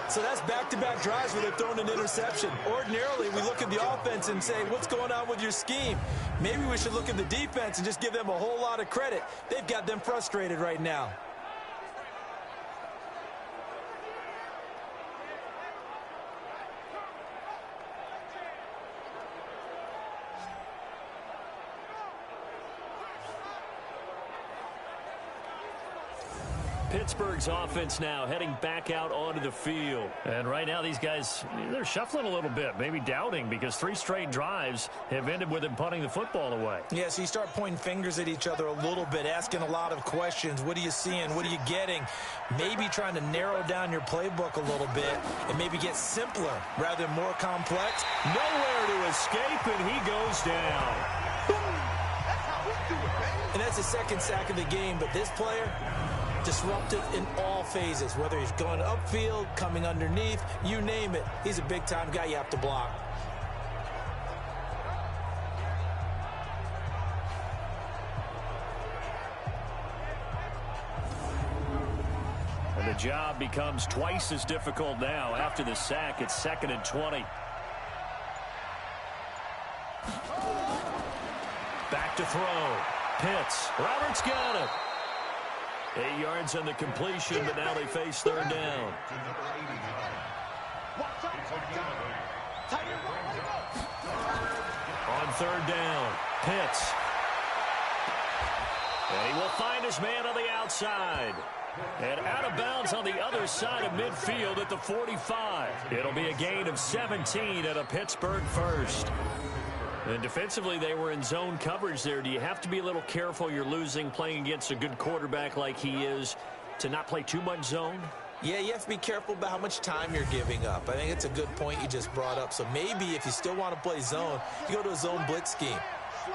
So that's back-to-back drives where they're throwing an interception. Ordinarily, we look at the offense and say, what's going on with your scheme? Maybe we should look at the defense and just give them a whole lot of credit. They've got them frustrated right now. Pittsburgh's offense now heading back out onto the field. And right now these guys, they're shuffling a little bit, maybe doubting, because 3 straight drives have ended with them punting the football away. Yeah, so you start pointing fingers at each other a little bit, asking a lot of questions. What are you seeing? What are you getting? Maybe trying to narrow down your playbook a little bit and maybe get simpler rather than more complex. Nowhere to escape, and he goes down. That's how we do it, baby. That's his second sack of the game, but this player, disruptive in all phases, whether he's going upfield, coming underneath, you name it. He's a big-time guy you have to block. And the job becomes twice as difficult now. After the sack, it's 2nd and 20. Back to throw. Pitts. Roberts got it. 8 yards on the completion, but now they face 3rd down. On 3rd down, Pitts. And he will find his man on the outside. And out of bounds on the other side of midfield at the 45. It'll be a gain of 17 at a Pittsburgh first. And defensively, they were in zone coverage there. Do you have to be a little careful? You're losing, playing against a good quarterback like he is, to not play too much zone? Yeah, you have to be careful about how much time you're giving up. I think it's a good point you just brought up. So maybe if you still want to play zone, you go to a zone blitz scheme.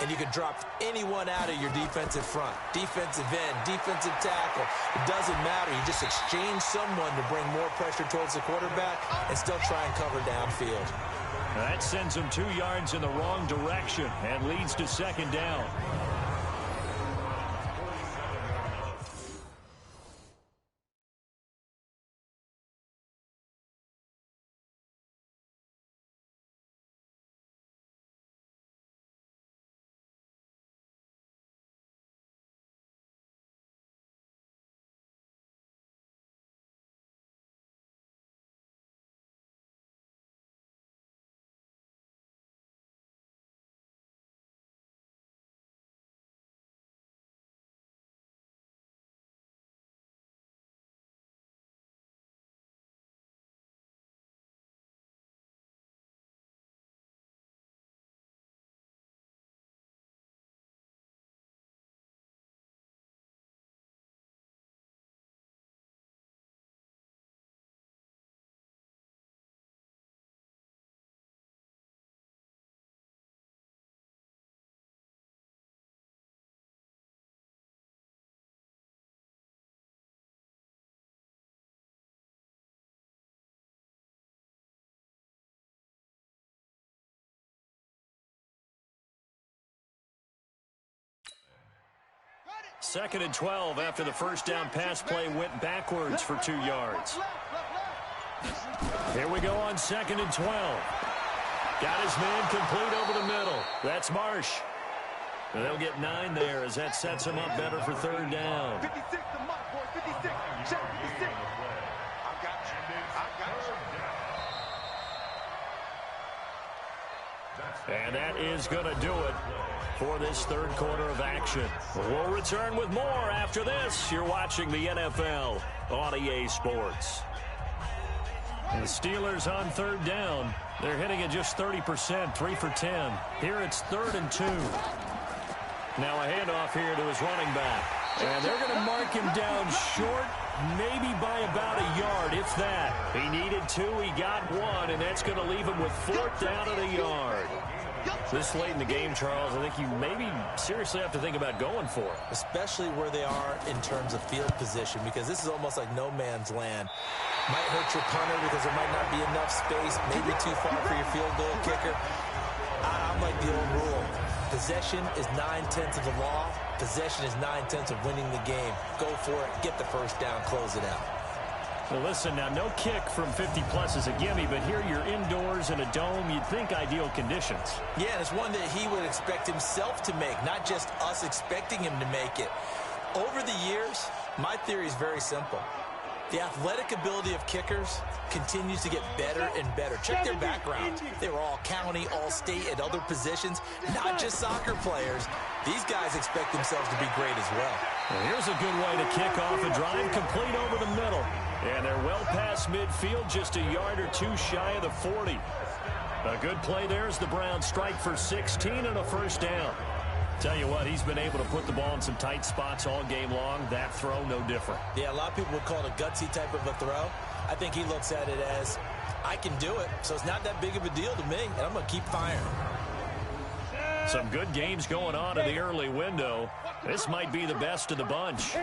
And you can drop anyone out of your defensive front. Defensive end, defensive tackle. It doesn't matter. You just exchange someone to bring more pressure towards the quarterback and still try and cover downfield. That sends him 2 yards in the wrong direction and leads to 2nd down. Second and 12 after the first down pass play went backwards for 2 yards. Here we go on 2nd and 12. Got his man complete over the middle. That's Marsh. And they'll get 9 there as that sets him up better for 3rd down. 56 to Mark, boy. 56. Check 56. I got you. And that is going to do it for this 3rd quarter of action. We'll return with more after this. You're watching the NFL on EA Sports. And the Steelers on 3rd down. They're hitting at just 30%, 3 for 10. Here it's 3rd and 2. Now a handoff here to his running back. And they're going to mark him down short, maybe by about a yard, if that. He needed 2, he got 1, and that's going to leave him with 4th down at a yard. This late in the game, Charles, I think you maybe seriously have to think about going for it. Especially where they are in terms of field position, because this is almost like no man's land. Might hurt your punter because there might not be enough space, maybe too far for your field goal kicker. I'm like the old rule. Possession is 9/10 of the law. Possession is 9/10 of winning the game. Go for it. Get the first down. Close it out. Well, listen, now no kick from 50-plus is a gimme, but here you're indoors in a dome. You'd think ideal conditions. Yeah, and it's one that he would expect himself to make, not just us expecting him to make it. Over the years, my theory is very simple. The athletic ability of kickers continues to get better and better. Check their background. They were all county, all state, at other positions, not just soccer players. These guys expect themselves to be great as well. Well, here's a good way to kick off a drive, complete over the middle. And they're well past midfield, just a yard or 2 shy of the 40. A good play there as the Browns strike for 16 and a first down. Tell you what, he's been able to put the ball in some tight spots all game long. That throw, no different. Yeah, a lot of people would call it a gutsy type of a throw. I think he looks at it as, I can do it, so it's not that big of a deal to me, and I'm going to keep firing. Some good games going on in the early window. This might be the best of the bunch.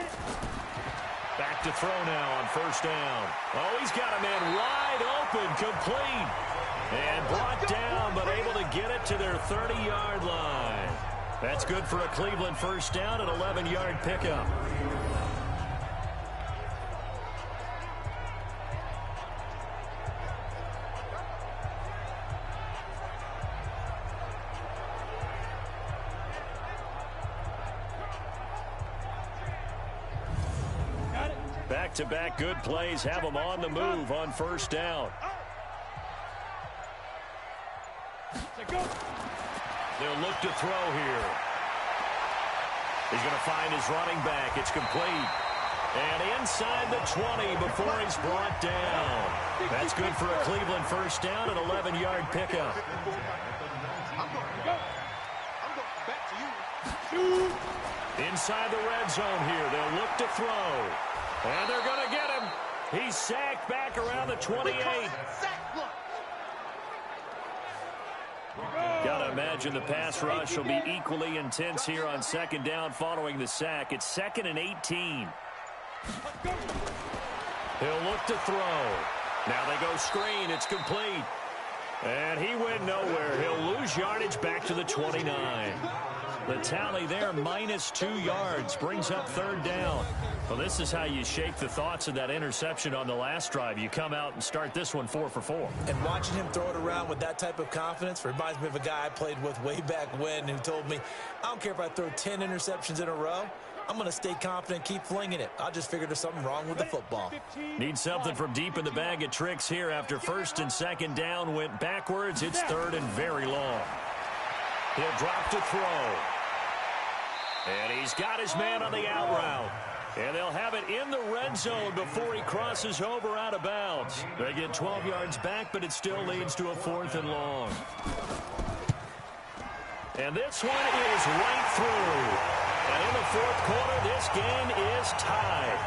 Back to throw now on first down. Oh, he's got a man wide open, complete. And brought down, but able to get it to their 30-yard line. That's good for a Cleveland first down, an 11-yard pickup. Back-to-back good plays have them on the move on first down. They'll look to throw here. He's going to find his running back. It's complete. And inside the 20 before he's brought down. That's good for a Cleveland first down, an 11-yard pickup. Inside the red zone here. They'll look to throw. And they're going to get him. He's sacked back around the 28. Got to imagine the pass rush will be equally intense here on second down following the sack. It's 2nd and 18. He'll look to throw. Now they go screen. It's complete. And he went nowhere. He'll lose yardage back to the 29. The tally there, -2 yards, brings up third down. Well, this is how you shake the thoughts of that interception on the last drive. You come out and start this one 4 for 4. And watching him throw it around with that type of confidence reminds me of a guy I played with way back when who told me, I don't care if I throw 10 interceptions in a row. I'm going to stay confident, keep flinging it. I just figured there's something wrong with the football. Need something from deep in the bag of tricks here after first and second down went backwards. It's third and very long. He'll drop to throw. And he's got his man on the out route. And they'll have it in the red zone before he crosses over out of bounds. They get 12 yards back, but it still leads to a 4th and long. And this one is right through. And in the fourth quarter, this game is tied.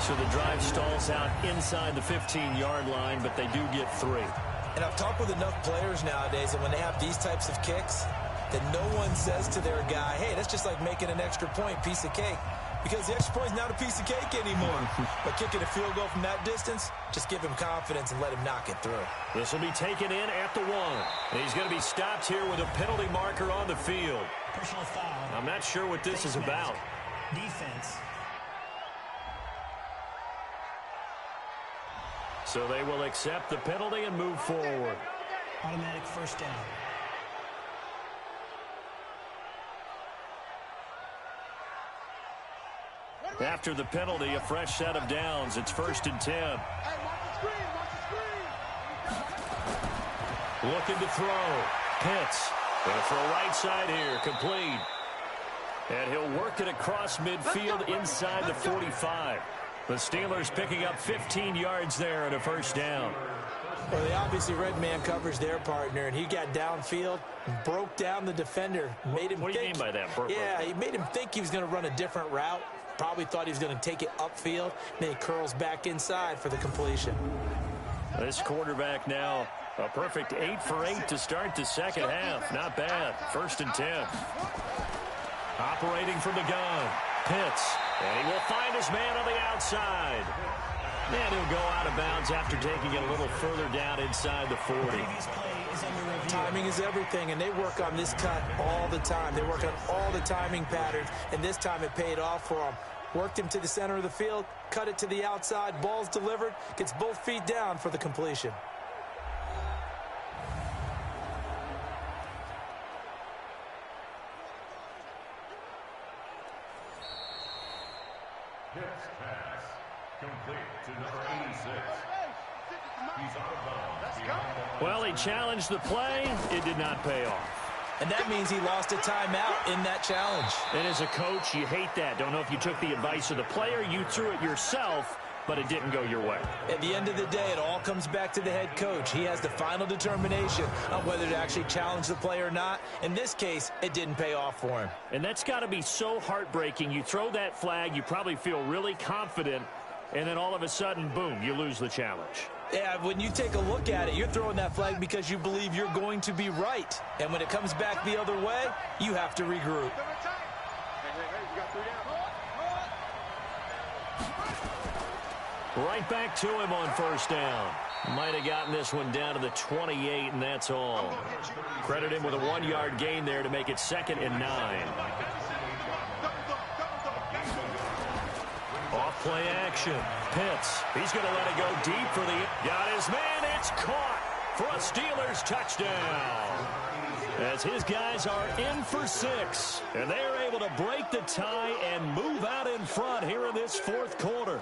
So the drive stalls out inside the 15-yard line, but they do get 3. And I've talked with enough players nowadays that when they have these types of kicks, that no one says to their guy, hey, that's just like making an extra point, piece of cake. Because the extra point is not a piece of cake anymore. But kicking a field goal from that distance, just give him confidence and let him knock it through. This will be taken in at the 1. And he's going to be stopped here with a penalty marker on the field. Personal foul. I'm not sure what this is about. Defense. So they will accept the penalty and move forward. Automatic first down. After the penalty, a fresh set of downs. It's 1st and 10. Looking to throw. Pitts. Going to throw right side here. Complete. And he'll work it across midfield inside the 45. The Steelers picking up 15 yards there and a first down. Well, they obviously read man coverage their partner, and he got downfield and broke down the defender. Made him what do you mean by that? Yeah, he made him think he was going to run a different route. Probably thought he was going to take it upfield. Then he curls back inside for the completion. This quarterback now, a perfect 8 for 8 to start the second half. Not bad. 1st and 10. Operating from the gun. Pitts. And he will find his man on the outside. And he'll go out of bounds after taking it a little further down inside the 40. Timing is everything, and they work on this cut all the time. They work on all the timing patterns, and this time it paid off for them. Worked him to the center of the field, cut it to the outside, ball's delivered, gets both feet down for the completion. Pitts pass complete to number 86. He's out of bounds. Well, he challenged the play. It did not pay off. And that means he lost a timeout in that challenge. And as a coach, you hate that. Don't know if you took the advice of the player. You threw it yourself, but it didn't go your way. At the end of the day, it all comes back to the head coach. He has the final determination on whether to actually challenge the play or not. In this case, it didn't pay off for him. And that's got to be so heartbreaking. You throw that flag, you probably feel really confident, and then all of a sudden, boom, you lose the challenge. Yeah, when you take a look at it, you're throwing that flag because you believe you're going to be right. And when it comes back the other way, you have to regroup. Right back to him on first down. Might have gotten this one down to the 28, and that's all. Credit him with a 1-yard gain there to make it 2nd and 9. Off play action. Pitts. He's going to let it go deep for the... Got his man. It's caught for a Steelers touchdown. As his guys are in for 6. And they are able to break the tie and move out in front here in this 4th quarter.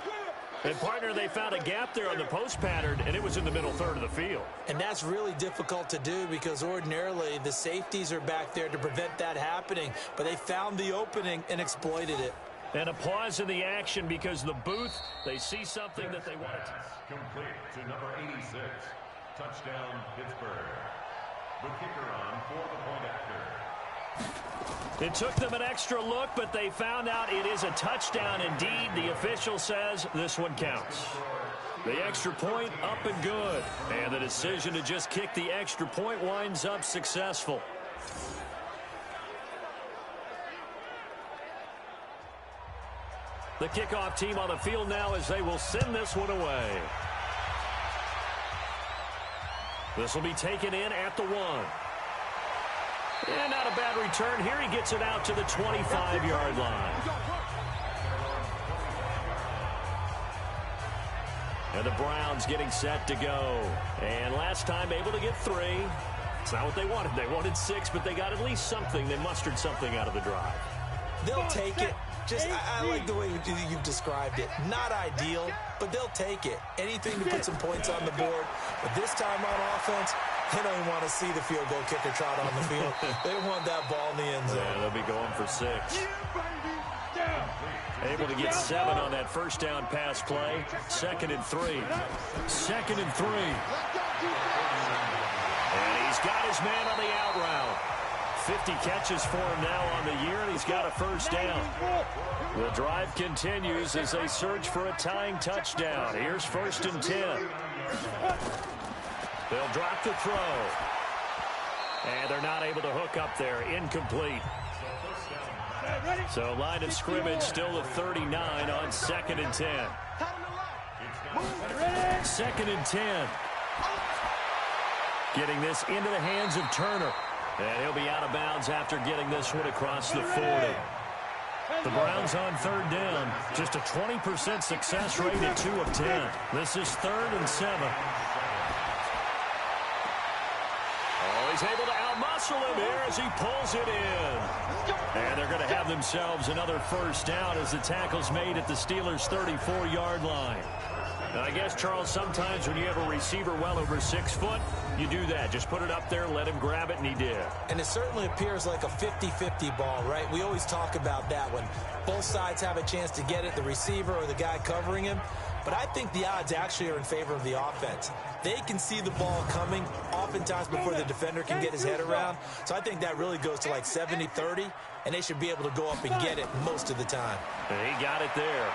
And, partner, they found a gap there on the post pattern, and it was in the middle third of the field. And that's really difficult to do because ordinarily the safeties are back there to prevent that happening. But they found the opening and exploited it. And a pause in the action because the booth, they see something that they want to. Complete to number 86. Touchdown, Pittsburgh. The kicker on for the point after. It took them an extra look, but they found out it is a touchdown indeed. The official says this one counts. The extra point up and good. And the decision to just kick the extra point winds up successful. The kickoff team on the field now as they will send this one away. This will be taken in at the 1. And not a bad return here. He gets it out to the 25-yard line. And the Browns getting set to go. And last time able to get 3. It's not what they wanted. They wanted 6, but they got at least something. They mustered something out of the drive. They'll take it. I like the way you've described it. Not ideal, but they'll take it. Anything to put some points on the board. But this time on offense, they don't even want to see the field goal kicker trot on the field. They want that ball in the end zone. Yeah, they'll be going for 6. Able to get 7 on that first down pass play. 2nd and 3. 2nd and 3. And he's got his man on the out route. 50 catches for him now on the year, and he's got a first down. The drive continues as they search for a tying touchdown. Here's 1st and 10. They'll drop the throw. And they're not able to hook up there. Incomplete. So line of scrimmage still at 39 on 2nd and 10. 2nd and 10. Getting this into the hands of Turner. And he'll be out of bounds after getting this one across the 40. The Browns on 3rd down. Just a 20% success rate at 2 of 10. This is 3rd and 7. Oh, he's able to outmuscle him here as he pulls it in. And they're going to have themselves another first down as the tackle's made at the Steelers' 34-yard line. And I guess, Charles, sometimes when you have a receiver well over 6 foot, you do that. Just put it up there, let him grab it, and he did. And it certainly appears like a 50-50 ball, right? We always talk about that when both sides have a chance to get it, the receiver or the guy covering him. But I think the odds actually are in favor of the offense. They can see the ball coming oftentimes before the defender can get his head around. So I think that really goes to like 70-30, and they should be able to go up and get it most of the time. And he got it there.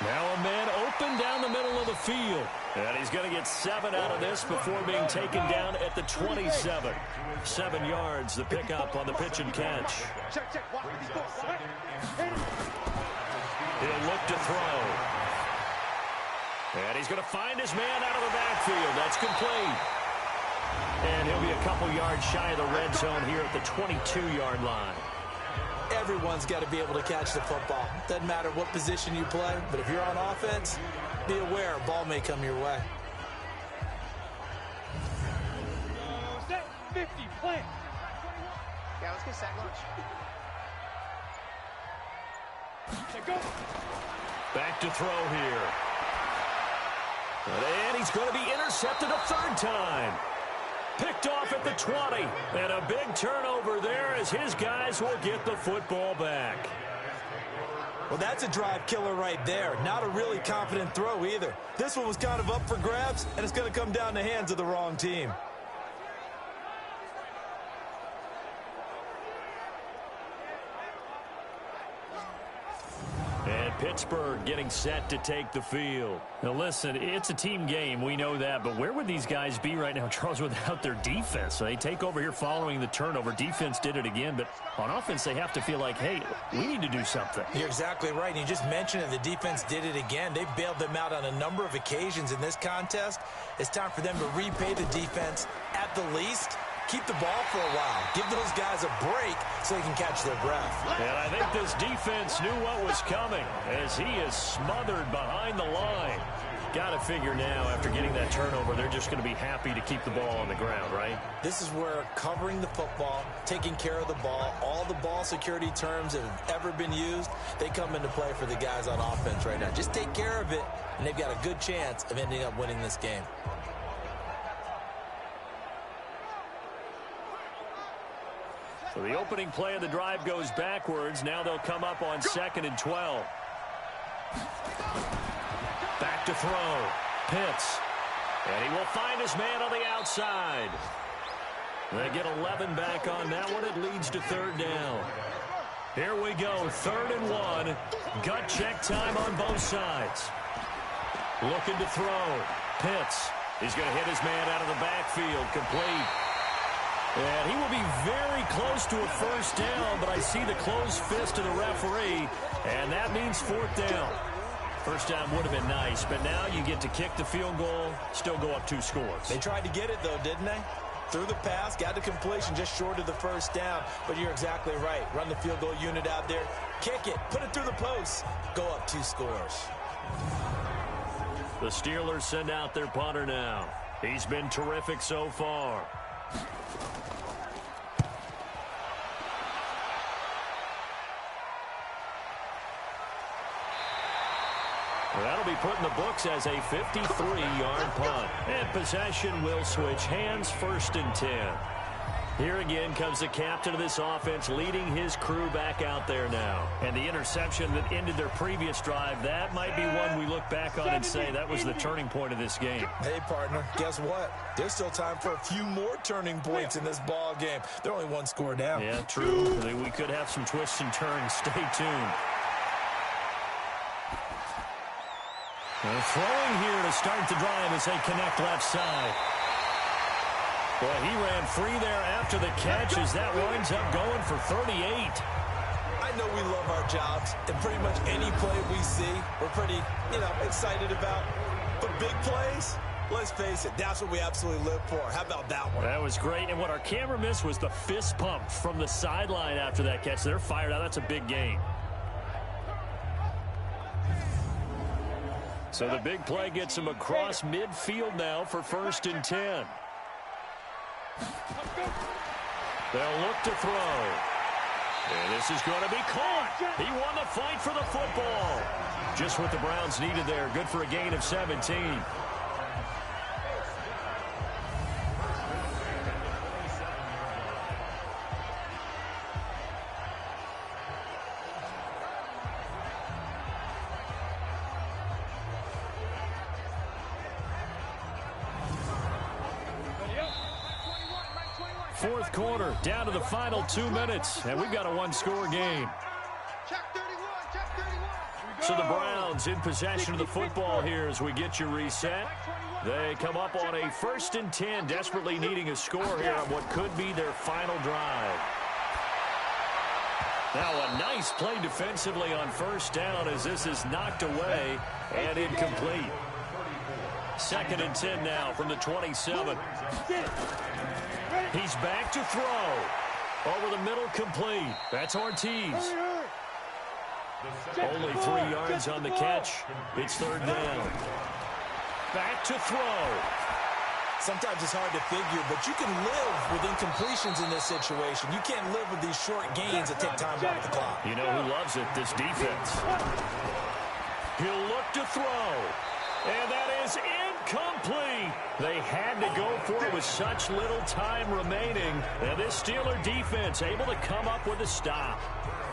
Now a man open down the middle of the field. And he's going to get 7 out of this before being taken down at the 27. 7 yards, the pickup on the pitch and catch. He'll look to throw. And he's going to find his man out of the backfield. That's complete. And he'll be a couple yards shy of the red zone here at the 22-yard line. Everyone's got to be able to catch the football. Doesn't matter what position you play, but if you're on offense, be aware a ball may come your way. Set 50, plant. Yeah, let's get sack lunch. Go. Back to throw here. And he's going to be intercepted a 3rd time. Picked off at the 20. And a big turnover there as his guys will get the football back. Well, that's a drive killer right there. Not a really confident throw either. This one was kind of up for grabs, and it's going to come down the hands of the wrong team. And Pittsburgh getting set to take the field. Now listen, it's a team game, we know that, but where would these guys be right now, Charles, without their defense? So they take over here following the turnover. Defense did it again, but on offense they have to feel like, hey, we need to do something. You're exactly right. And you just mentioned it, the defense did it again. They bailed them out on a number of occasions in this contest. It's time for them to repay the defense at the least. Keep the ball for a while. Give those guys a break so they can catch their breath. And I think this defense knew what was coming as he is smothered behind the line. Got to figure now, after getting that turnover, they're just going to be happy to keep the ball on the ground, right? This is where covering the football, taking care of the ball, all the ball security terms that have ever been used, they come into play for the guys on offense right now. Just take care of it, and they've got a good chance of ending up winning this game. So the opening play of the drive goes backwards. Now they'll come up on 2nd and 12. Back to throw. Pitts. And he will find his man on the outside. They get 11 back on that one. It leads to 3rd down. Here we go. 3rd and 1. Gut check time on both sides. Looking to throw. Pitts. He's going to hit his man out of the backfield. Complete. And he will be very close to a 1st down, but I see the closed fist of the referee, and that means 4th down. 1st down would have been nice, but now you get to kick the field goal, still go up 2 scores. They tried to get it, though, didn't they? Threw the pass, got the completion just short of the 1st down, but you're exactly right. Run the field goal unit out there, kick it, put it through the post, go up 2 scores. The Steelers send out their punter now. He's been terrific so far. That'll be put in the books as a 53-yard punt. And possession will switch hands, 1st and 10. Here again comes the captain of this offense leading his crew back out there now. And the interception that ended their previous drive, that might be one we look back on and say that was the turning point of this game. Hey, partner, guess what? There's still time for a few more turning points in this ball game. They're only 1 score down. Yeah, true. We could have some twists and turns. Stay tuned. They're throwing here to start the drive as they connect left side. Well, he ran free there after the catch as that winds up going for 38. I know we love our jobs, and pretty much any play we see, we're pretty, excited about. But big plays, let's face it, that's what we absolutely live for. How about that one? That was great, and what our camera missed was the fist pump from the sideline after that catch. They're fired out. That's a big gain. So the big play gets him across midfield now for 1st and 10. They'll look to throw. And this is going to be caught. He won the fight for the football. Just what the Browns needed there. Good for a gain of 17. Fourth quarter, down to the final 2 minutes, and we've got a 1-score game. So the Browns in possession of the football here as we get you reset. They come up on a 1st and 10, desperately needing a score here on what could be their final drive. Now a nice play defensively on 1st down as this is knocked away and incomplete. 2nd and 10 now from the 27. He's back to throw. Over the middle, complete. That's Ortiz. Only 3 yards on the catch. It's 3rd down. Back to throw. Sometimes it's hard to figure, but you can live with incompletions in this situation. You can't live with these short gains that take time off the clock. You know who loves it? This defense. He'll look to throw. And that is incomplete. They had to go for it with such little time remaining. And this Steeler defense able to come up with a stop.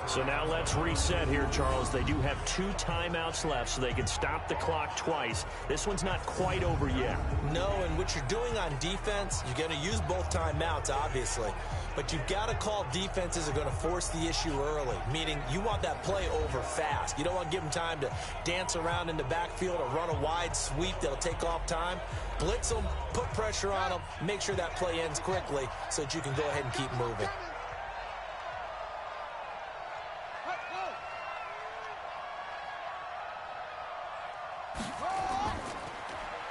So now let's reset here, Charles. They do have 2 timeouts left, so they can stop the clock twice. This one's not quite over yet. No, and what you're doing on defense, you're going to use both timeouts, obviously. But you've got to call defenses are going to force the issue early, meaning you want that play over fast. You don't want to give them time to dance around in the backfield or run a wide sweep that'll take off time. Blitz them, put pressure on them, make sure that play ends quickly so that you can go ahead and keep moving.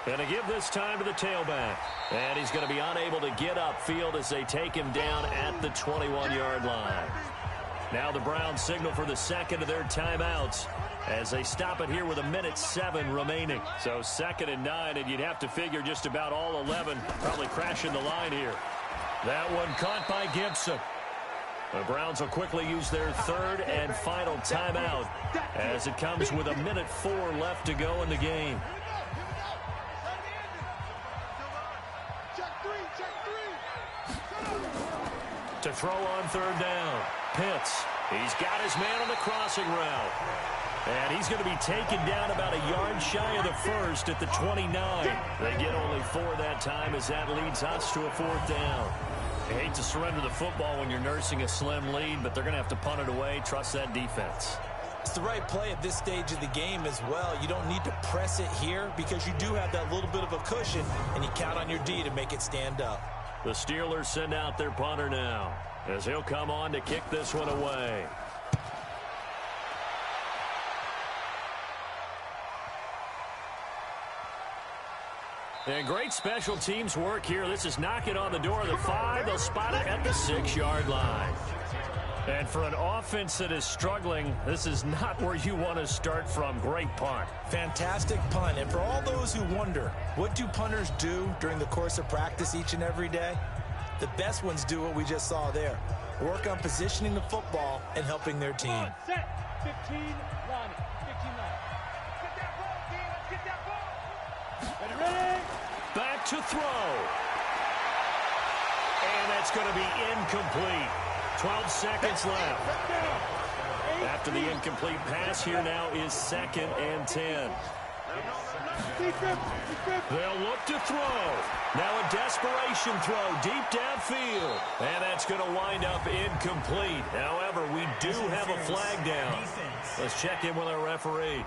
Going to give this time to the tailback. And he's going to be unable to get upfield as they take him down at the 21-yard line. Now the Browns signal for the second of their timeouts as they stop it here with 1:07 remaining. So 2nd and 9, and you'd have to figure just about all 11 probably crashing the line here. That one caught by Gibson. The Browns will quickly use their 3rd and final timeout as it comes with 1:04 left to go in the game. To throw on 3rd down. Pitts. He's got his man on the crossing route. And he's going to be taken down about a yard shy of the 1st at the 29. They get only 4 that time as that leads us to a 4th down. You hate to surrender the football when you're nursing a slim lead, but they're going to have to punt it away. Trust that defense. It's the right play at this stage of the game as well. You don't need to press it here because you do have that little bit of a cushion, and you count on your D to make it stand up. The Steelers send out their punter now as he'll come on to kick this one away. And great special teams work here. This is knocking on the door of the 5. They'll spot it at the 6-yard line. And for an offense that is struggling, this is not where you want to start from. Great punt. Fantastic punt. And for all those who wonder, what do punters do during the course of practice each and every day? The best ones do what we just saw there. Work on positioning the football and helping their team. Set. 15, line it. 15, line. Get that ball, D. Let's get that ball. Ready? Back to throw. And that's going to be incomplete. 12 seconds left. After the incomplete pass, here now is 2nd and 10. They'll look to throw. Now a desperation throw deep downfield. And that's going to wind up incomplete. However, we do have a flag down. Let's check in with our referee.